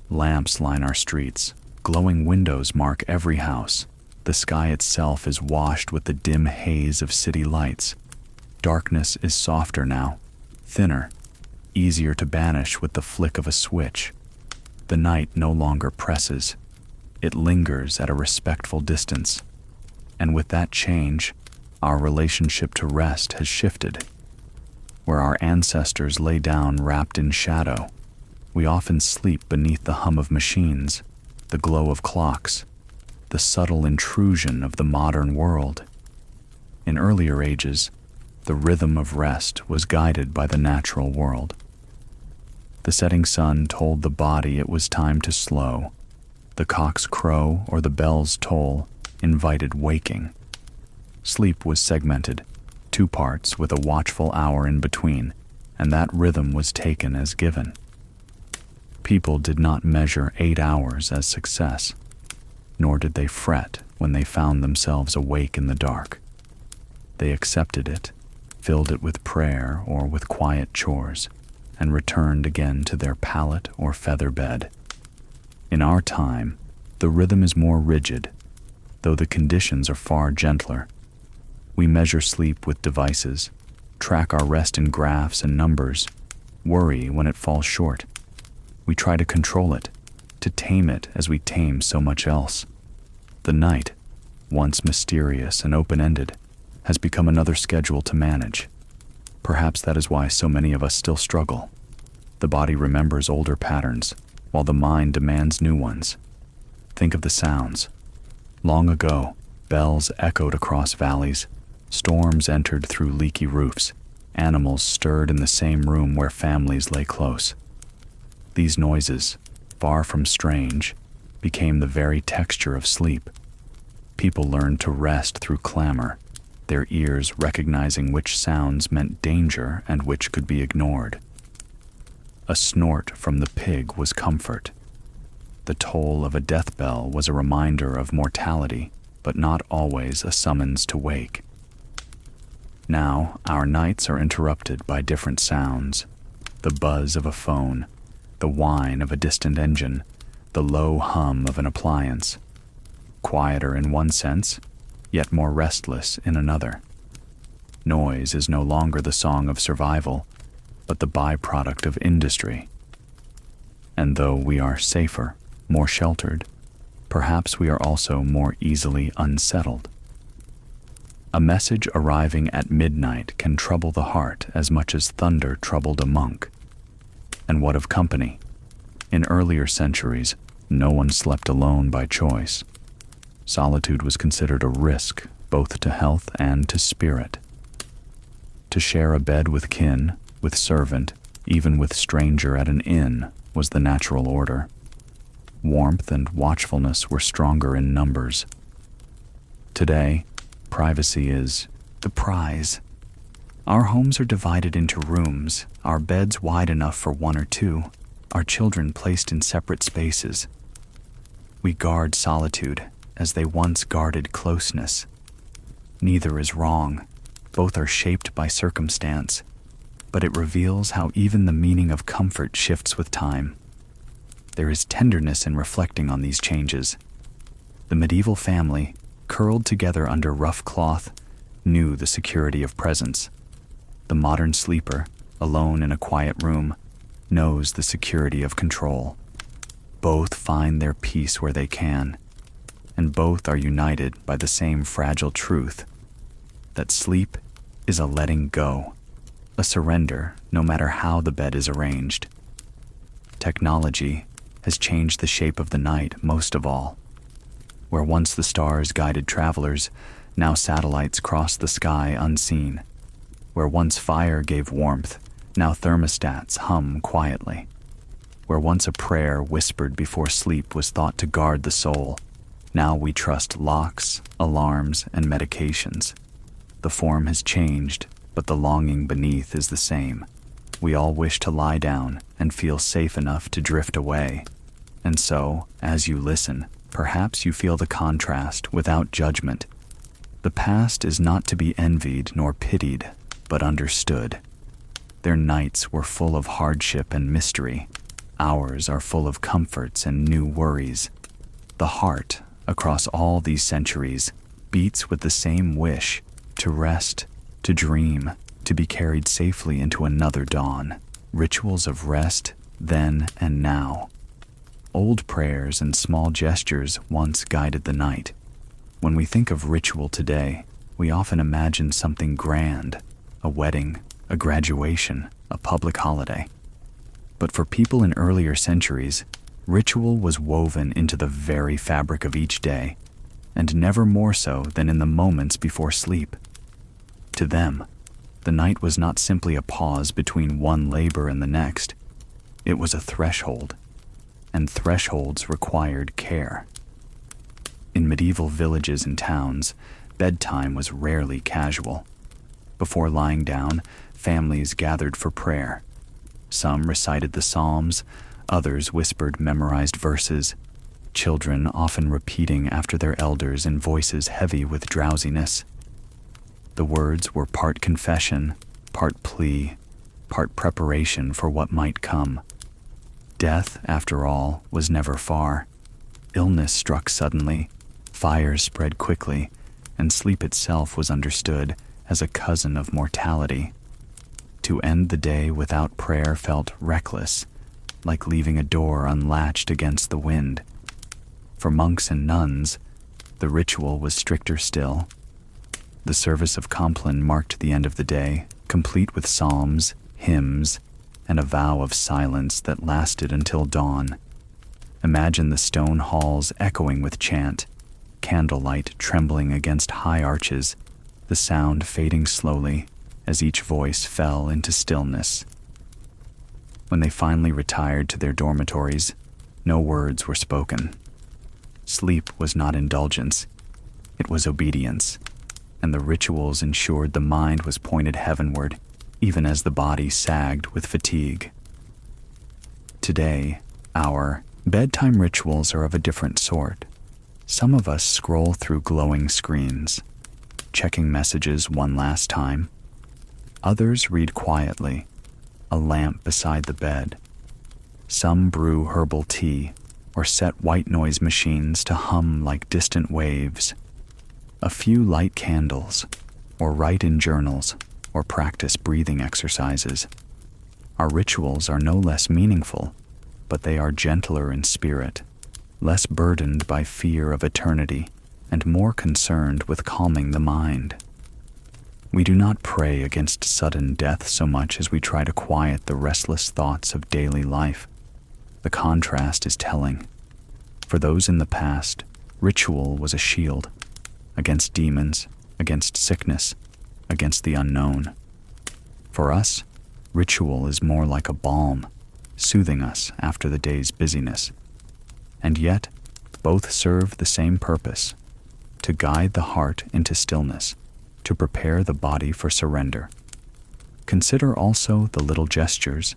Lamps line our streets, glowing windows mark every house. The sky itself is washed with the dim haze of city lights. Darkness is softer now, thinner, easier to banish with the flick of a switch. The night no longer presses. It lingers at a respectful distance. And with that change, our relationship to rest has shifted. Where our ancestors lay down wrapped in shadow, we often sleep beneath the hum of machines, the glow of clocks, the subtle intrusion of the modern world. In earlier ages, the rhythm of rest was guided by the natural world. The setting sun told the body it was time to slow. The cock's crow or the bell's toll invited waking. Sleep was segmented, 2 parts with a watchful hour in between, and that rhythm was taken as given. People did not measure 8 hours as success, nor did they fret when they found themselves awake in the dark. They accepted it, filled it with prayer or with quiet chores, and returned again to their pallet or feather bed. In our time, the rhythm is more rigid, though the conditions are far gentler. We measure sleep with devices, track our rest in graphs and numbers, worry when it falls short. We try to control it, to tame it as we tame so much else. The night, once mysterious and open-ended, has become another schedule to manage. Perhaps that is why so many of us still struggle. The body remembers older patterns, while the mind demands new ones. Think of the sounds. Long ago, bells echoed across valleys, storms entered through leaky roofs, animals stirred in the same room where families lay close. These noises, far from strange, became the very texture of sleep. People learned to rest through clamor, their ears recognizing which sounds meant danger and which could be ignored. A snort from the pig was comfort. The toll of a death bell was a reminder of mortality, but not always a summons to wake. Now, our nights are interrupted by different sounds: the buzz of a phone, the whine of a distant engine, the low hum of an appliance. Quieter in one sense, yet more restless in another. Noise is no longer the song of survival, but the byproduct of industry. And though we are safer, more sheltered, perhaps we are also more easily unsettled. A message arriving at midnight can trouble the heart as much as thunder troubled a monk. And what of company? In earlier centuries, no one slept alone by choice. Solitude was considered a risk both to health and to spirit. To share a bed with kin, with servant, even with stranger at an inn, was the natural order. Warmth and watchfulness were stronger in numbers. Today, privacy is the prize. Our homes are divided into rooms, our beds wide enough for 1 or 2, our children placed in separate spaces. We guard solitude as they once guarded closeness. Neither is wrong. Both are shaped by circumstance, but it reveals how even the meaning of comfort shifts with time. There is tenderness in reflecting on these changes. The medieval family, curled together under rough cloth, knew the security of presence. The modern sleeper, alone in a quiet room, knows the security of control. Both find their peace where they can, and both are united by the same fragile truth, that sleep is a letting go, a surrender no matter how the bed is arranged. Technology has changed the shape of the night most of all. Where once the stars guided travelers, now satellites cross the sky unseen. Where once fire gave warmth, now thermostats hum quietly. Where once a prayer whispered before sleep was thought to guard the soul, now we trust locks, alarms, and medications. The form has changed, but the longing beneath is the same. We all wish to lie down and feel safe enough to drift away. And so, as you listen, perhaps you feel the contrast without judgment. The past is not to be envied nor pitied, but understood. Their nights were full of hardship and mystery. Ours are full of comforts and new worries. The heart, across all these centuries, beats with the same wish: to rest, to dream, to be carried safely into another dawn. Rituals of rest, then and now. Old prayers and small gestures once guided the night. When we think of ritual today, we often imagine something grand, a wedding, a graduation, a public holiday. But for people in earlier centuries, ritual was woven into the very fabric of each day, and never more so than in the moments before sleep. To them, the night was not simply a pause between one labor and the next. It was a threshold, and thresholds required care. In medieval villages and towns, bedtime was rarely casual. Before lying down, families gathered for prayer. Some recited the Psalms, others whispered memorized verses, children often repeating after their elders in voices heavy with drowsiness. The words were part confession, part plea, part preparation for what might come. Death, after all, was never far. Illness struck suddenly, fires spread quickly, and sleep itself was understood as a cousin of mortality. To end the day without prayer felt reckless, like leaving a door unlatched against the wind. For monks and nuns, the ritual was stricter still. The service of Compline marked the end of the day, complete with psalms, hymns, and a vow of silence that lasted until dawn. Imagine the stone halls echoing with chant, candlelight trembling against high arches, the sound fading slowly as each voice fell into stillness. When they finally retired to their dormitories, no words were spoken. Sleep was not indulgence, it was obedience, and the rituals ensured the mind was pointed heavenward, even as the body sagged with fatigue. Today, our bedtime rituals are of a different sort. Some of us scroll through glowing screens, checking messages one last time. Others read quietly, a lamp beside the bed. Some brew herbal tea or set white noise machines to hum like distant waves. A few light candles, or write in journals, or practice breathing exercises. Our rituals are no less meaningful, but they are gentler in spirit, less burdened by fear of eternity, and more concerned with calming the mind. We do not pray against sudden death so much as we try to quiet the restless thoughts of daily life. The contrast is telling. For those in the past, ritual was a shield against demons, against sickness, against the unknown. For us, ritual is more like a balm, soothing us after the day's busyness. And yet, both serve the same purpose, to guide the heart into stillness, to prepare the body for surrender. Consider also the little gestures.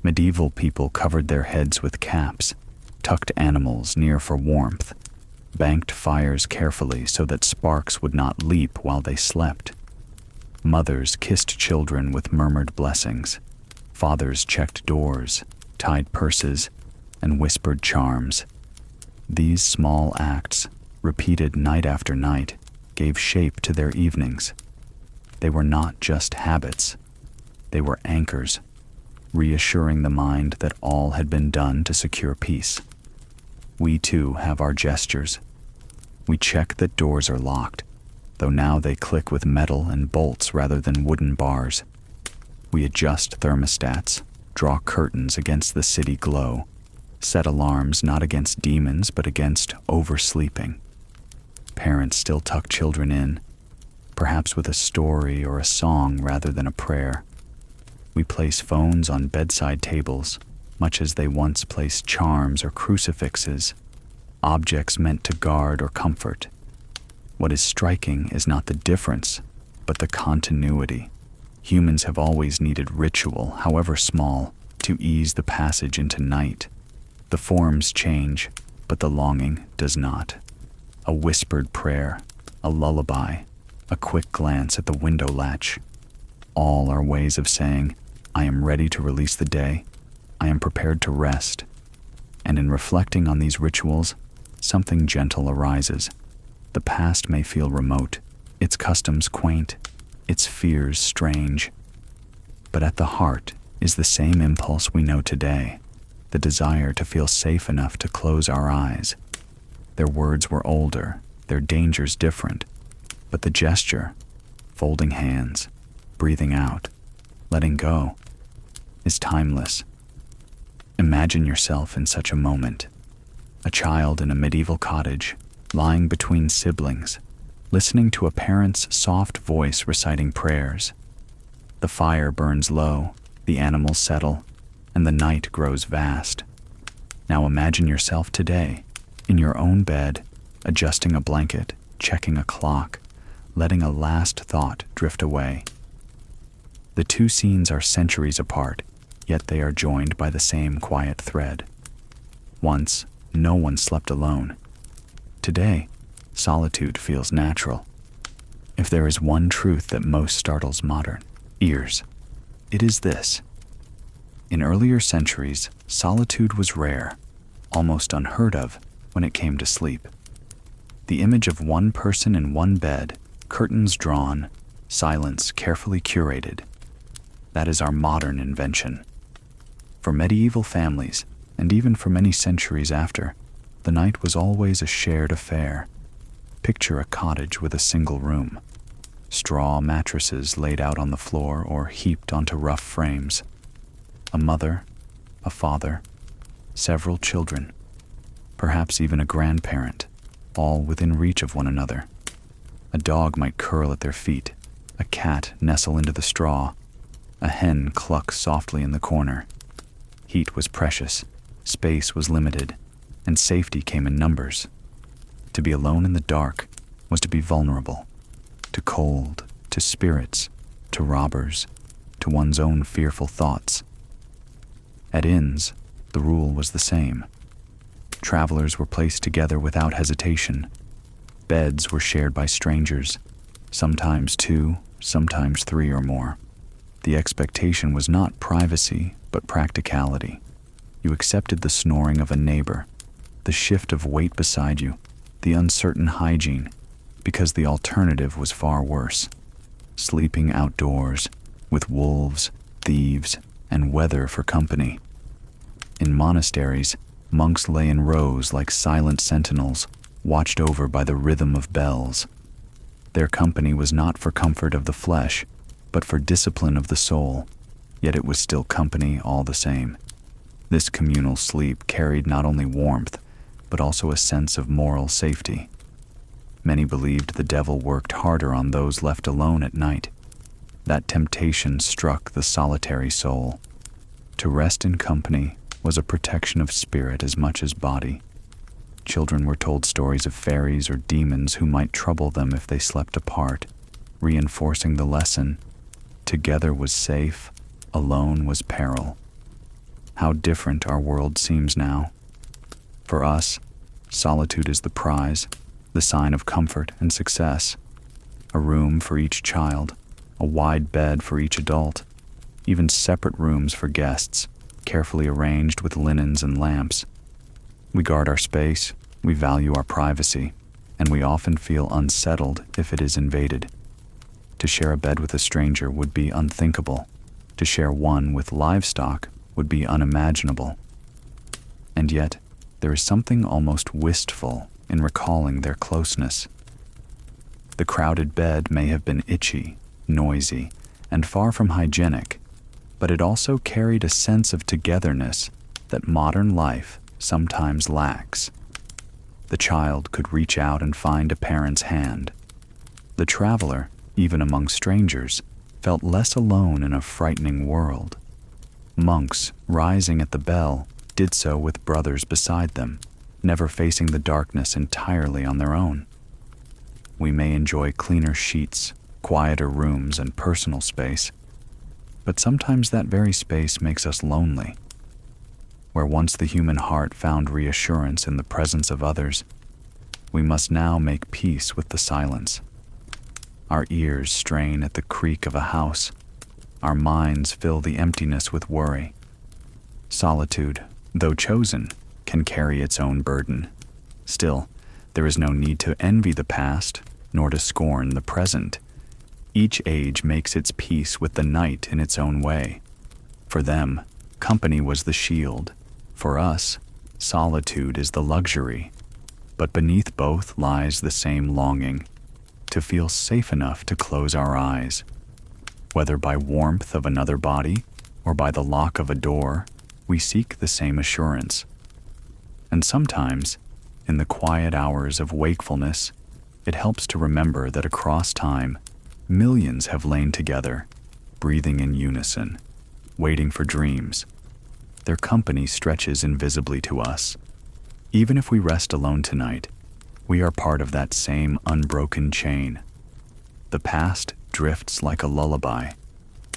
Medieval people covered their heads with caps, tucked animals near for warmth, banked fires carefully so that sparks would not leap while they slept. Mothers kissed children with murmured blessings. Fathers checked doors, tied purses, and whispered charms. These small acts, repeated night after night, gave shape to their evenings. They were not just habits. They were anchors, reassuring the mind that all had been done to secure peace. We too have our gestures. We check that doors are locked, though now they click with metal and bolts rather than wooden bars. We adjust thermostats, draw curtains against the city glow, set alarms not against demons but against oversleeping. Parents still tuck children in, perhaps with a story or a song rather than a prayer. We place phones on bedside tables, much as they once placed charms or crucifixes, objects meant to guard or comfort. What is striking is not the difference, but the continuity. Humans have always needed ritual, however small, to ease the passage into night. The forms change, but the longing does not. A whispered prayer, a lullaby, a quick glance at the window latch. All are ways of saying, I am ready to release the day. I am prepared to rest. And in reflecting on these rituals, something gentle arises. The past may feel remote, its customs quaint, its fears strange. But at the heart is the same impulse we know today, the desire to feel safe enough to close our eyes. Their words were older, their dangers different, but the gesture, folding hands, breathing out, letting go, is timeless. Imagine yourself in such a moment, a child in a medieval cottage, lying between siblings, listening to a parent's soft voice reciting prayers. The fire burns low, the animals settle, and the night grows vast. Now imagine yourself today, in your own bed, adjusting a blanket, checking a clock, letting a last thought drift away. The two scenes are centuries apart, yet they are joined by the same quiet thread. Once, no one slept alone. Today, solitude feels natural. If there is one truth that most startles modern ears, it is this. In earlier centuries, solitude was rare, almost unheard of when it came to sleep. The image of one person in one bed, curtains drawn, silence carefully curated. That is our modern invention. For medieval families, and even for many centuries after, the night was always a shared affair. Picture a cottage with a single room. Straw mattresses laid out on the floor or heaped onto rough frames. A mother, a father, several children, perhaps even a grandparent, all within reach of one another. A dog might curl at their feet, a cat nestle into the straw, a hen cluck softly in the corner. Heat was precious, space was limited, and safety came in numbers. To be alone in the dark was to be vulnerable, to cold, to spirits, to robbers, to one's own fearful thoughts. At inns, the rule was the same. Travelers were placed together without hesitation. Beds were shared by strangers, sometimes two, sometimes three or more. The expectation was not privacy, but practicality. You accepted the snoring of a neighbor, the shift of weight beside you, the uncertain hygiene, because the alternative was far worse. Sleeping outdoors, with wolves, thieves, and weather for company. In monasteries, monks lay in rows like silent sentinels, watched over by the rhythm of bells. Their company was not for comfort of the flesh, but for discipline of the soul, yet it was still company all the same. This communal sleep carried not only warmth, but also a sense of moral safety. Many believed the devil worked harder on those left alone at night. That temptation struck the solitary soul. To rest in company was a protection of spirit as much as body. Children were told stories of fairies or demons who might trouble them if they slept apart, reinforcing the lesson: together was safe, alone was peril. How different our world seems now. For us, solitude is the prize, the sign of comfort and success. A room for each child, a wide bed for each adult, even separate rooms for guests, carefully arranged with linens and lamps. We guard our space, we value our privacy, and we often feel unsettled if it is invaded. To share a bed with a stranger would be unthinkable. To share one with livestock would be unimaginable. And yet, there is something almost wistful in recalling their closeness. The crowded bed may have been itchy, noisy, and far from hygienic, but it also carried a sense of togetherness that modern life sometimes lacks. The child could reach out and find a parent's hand. The traveler, even among strangers, felt less alone in a frightening world. Monks, rising at the bell, did so with brothers beside them, never facing the darkness entirely on their own. We may enjoy cleaner sheets, quieter rooms, and personal space, but sometimes that very space makes us lonely. Where once the human heart found reassurance in the presence of others, we must now make peace with the silence. Our ears strain at the creak of a house. Our minds fill the emptiness with worry. Solitude, though chosen, can carry its own burden. Still, there is no need to envy the past, nor to scorn the present. Each age makes its peace with the night in its own way. For them, company was the shield. For us, solitude is the luxury, but beneath both lies the same longing to feel safe enough to close our eyes. Whether by warmth of another body or by the lock of a door, we seek the same assurance. And sometimes, in the quiet hours of wakefulness, it helps to remember that across time, millions have lain together, breathing in unison, waiting for dreams. Their company stretches invisibly to us. Even if we rest alone tonight, we are part of that same unbroken chain. The past drifts like a lullaby,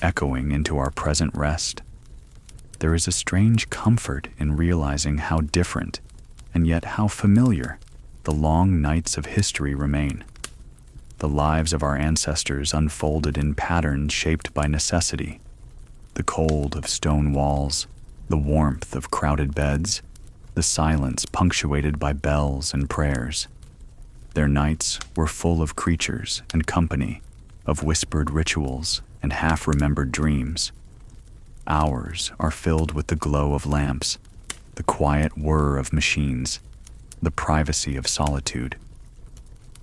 echoing into our present rest. There is a strange comfort in realizing how different, and yet how familiar, the long nights of history remain. The lives of our ancestors unfolded in patterns shaped by necessity. The cold of stone walls, the warmth of crowded beds, the silence punctuated by bells and prayers. Their nights were full of creatures and company, of whispered rituals and half-remembered dreams. Ours are filled with the glow of lamps, the quiet whir of machines, the privacy of solitude.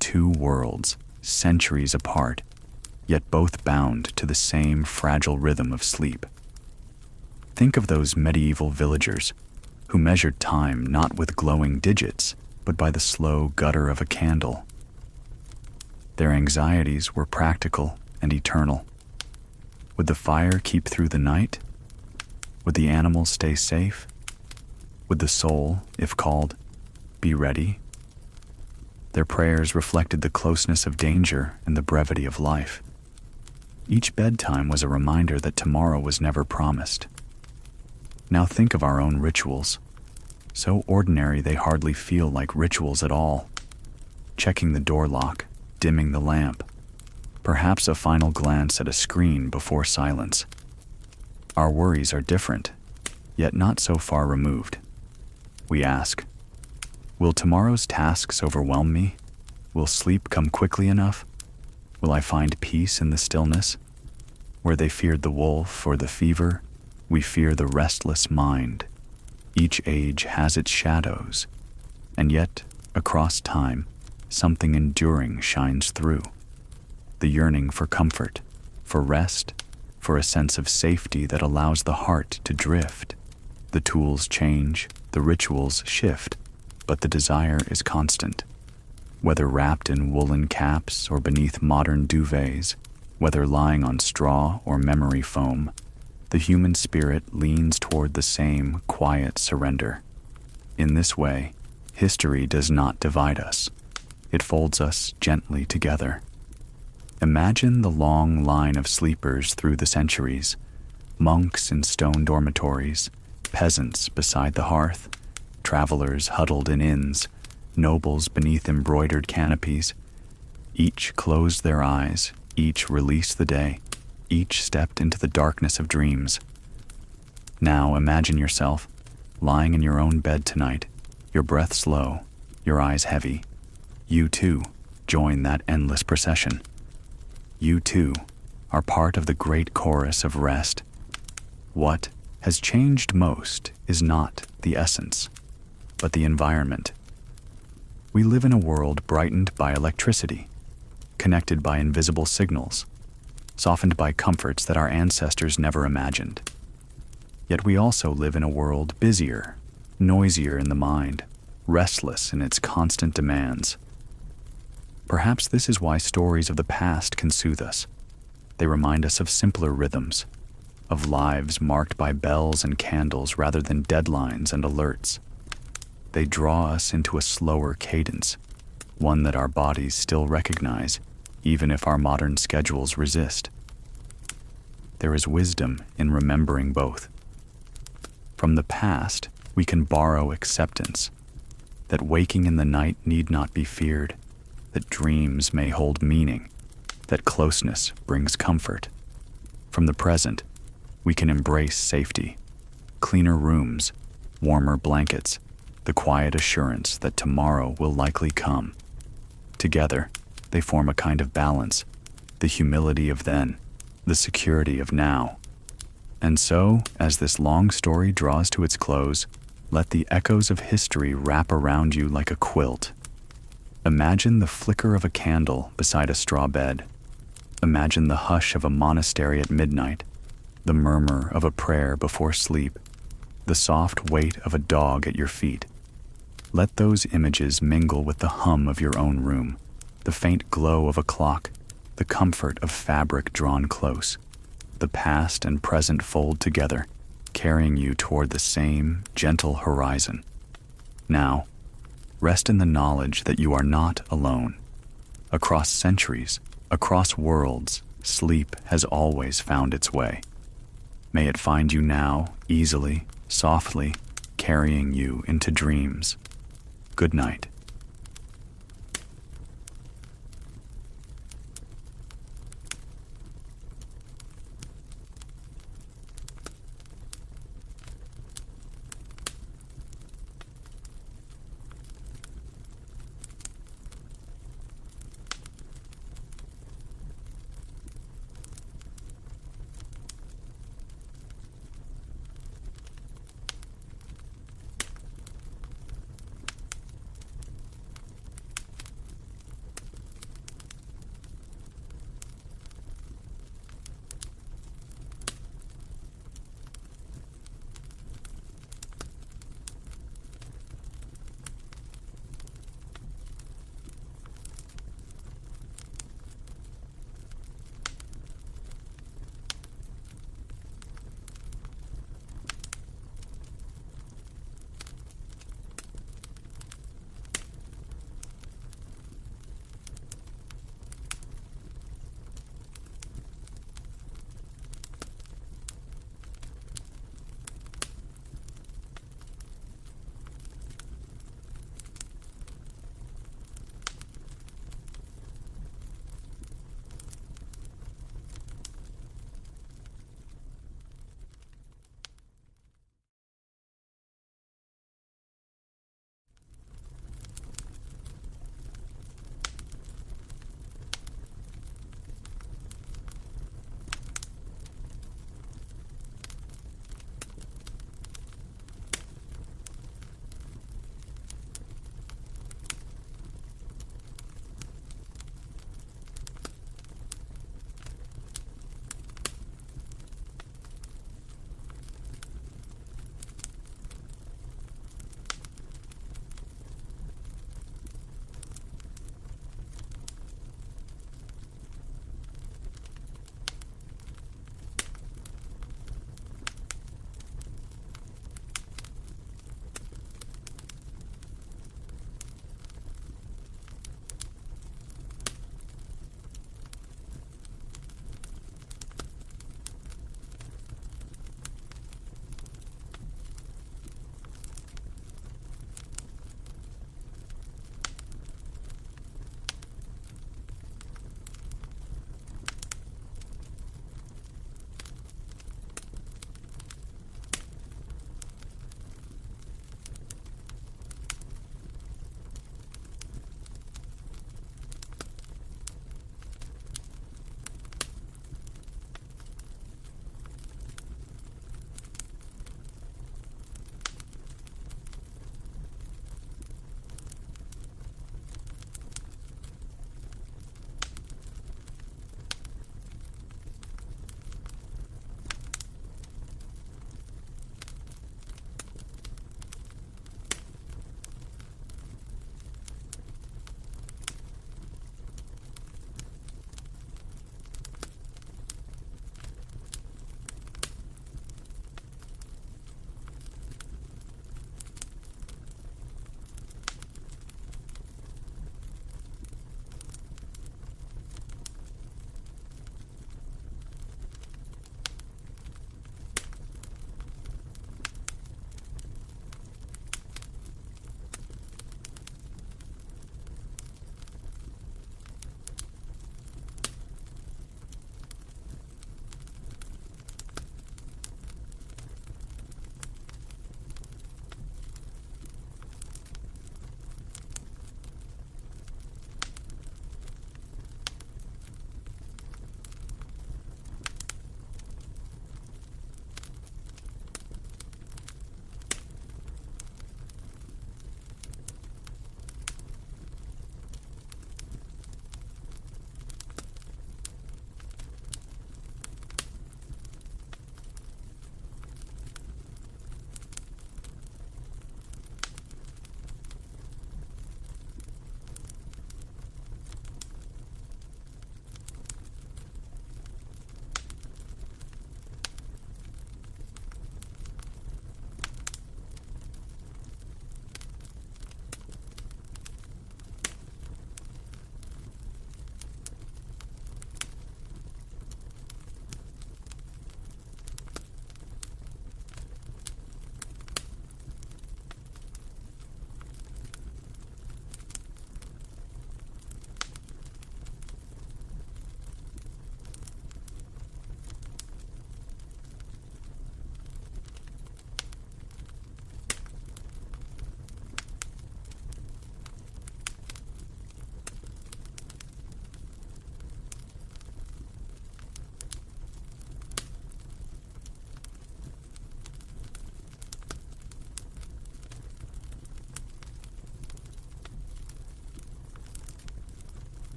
Two worlds, centuries apart, yet both bound to the same fragile rhythm of sleep. Think of those medieval villagers who measured time not with glowing digits, but by the slow gutter of a candle. Their anxieties were practical and eternal. Would the fire keep through the night? Would the animals stay safe? Would the soul, if called, be ready? Their prayers reflected the closeness of danger and the brevity of life. Each bedtime was a reminder that tomorrow was never promised. Now think of our own rituals. So ordinary they hardly feel like rituals at all. Checking the door lock, dimming the lamp, perhaps a final glance at a screen before silence. Our worries are different, yet not so far removed. We ask, will tomorrow's tasks overwhelm me? Will sleep come quickly enough? Will I find peace in the stillness? Where they feared the wolf or the fever, we fear the restless mind. Each age has its shadows, and yet, across time, something enduring shines through. The yearning for comfort, for rest, for a sense of safety that allows the heart to drift. The tools change, the rituals shift, but the desire is constant. Whether wrapped in woolen caps or beneath modern duvets, whether lying on straw or memory foam, the human spirit leans toward the same quiet surrender. In this way, history does not divide us. It folds us gently together. Imagine the long line of sleepers through the centuries, monks in stone dormitories, peasants beside the hearth, travelers huddled in inns, nobles beneath embroidered canopies. Each closed their eyes, each released the day, each stepped into the darkness of dreams. Now imagine yourself lying in your own bed tonight, your breath slow, your eyes heavy. You too join that endless procession. You too are part of the great chorus of rest. What has changed most is not the essence, but the environment. We live in a world brightened by electricity, connected by invisible signals, softened by comforts that our ancestors never imagined. Yet we also live in a world busier, noisier in the mind, restless in its constant demands. Perhaps this is why stories of the past can soothe us. They remind us of simpler rhythms, of lives marked by bells and candles rather than deadlines and alerts. They draw us into a slower cadence, one that our bodies still recognize, even if our modern schedules resist. There is wisdom in remembering both. From the past, we can borrow acceptance, that waking in the night need not be feared, that dreams may hold meaning, that closeness brings comfort. From the present, we can embrace safety, cleaner rooms, warmer blankets, the quiet assurance that tomorrow will likely come. Together, they form a kind of balance, the humility of then, the security of now. And so, as this long story draws to its close, Let the echoes of history wrap around you like a quilt. Imagine the flicker of a candle beside a straw bed. Imagine the hush of a monastery at midnight, the murmur of a prayer before sleep, the soft weight of a dog at your feet. Let those images mingle with the hum of your own room, the faint glow of a clock, the comfort of fabric drawn close. The past and present fold together, carrying you toward the same gentle horizon. Now, rest in the knowledge that you are not alone. Across centuries, across worlds, sleep has always found its way. May it find you now, easily, softly, carrying you into dreams. Good night.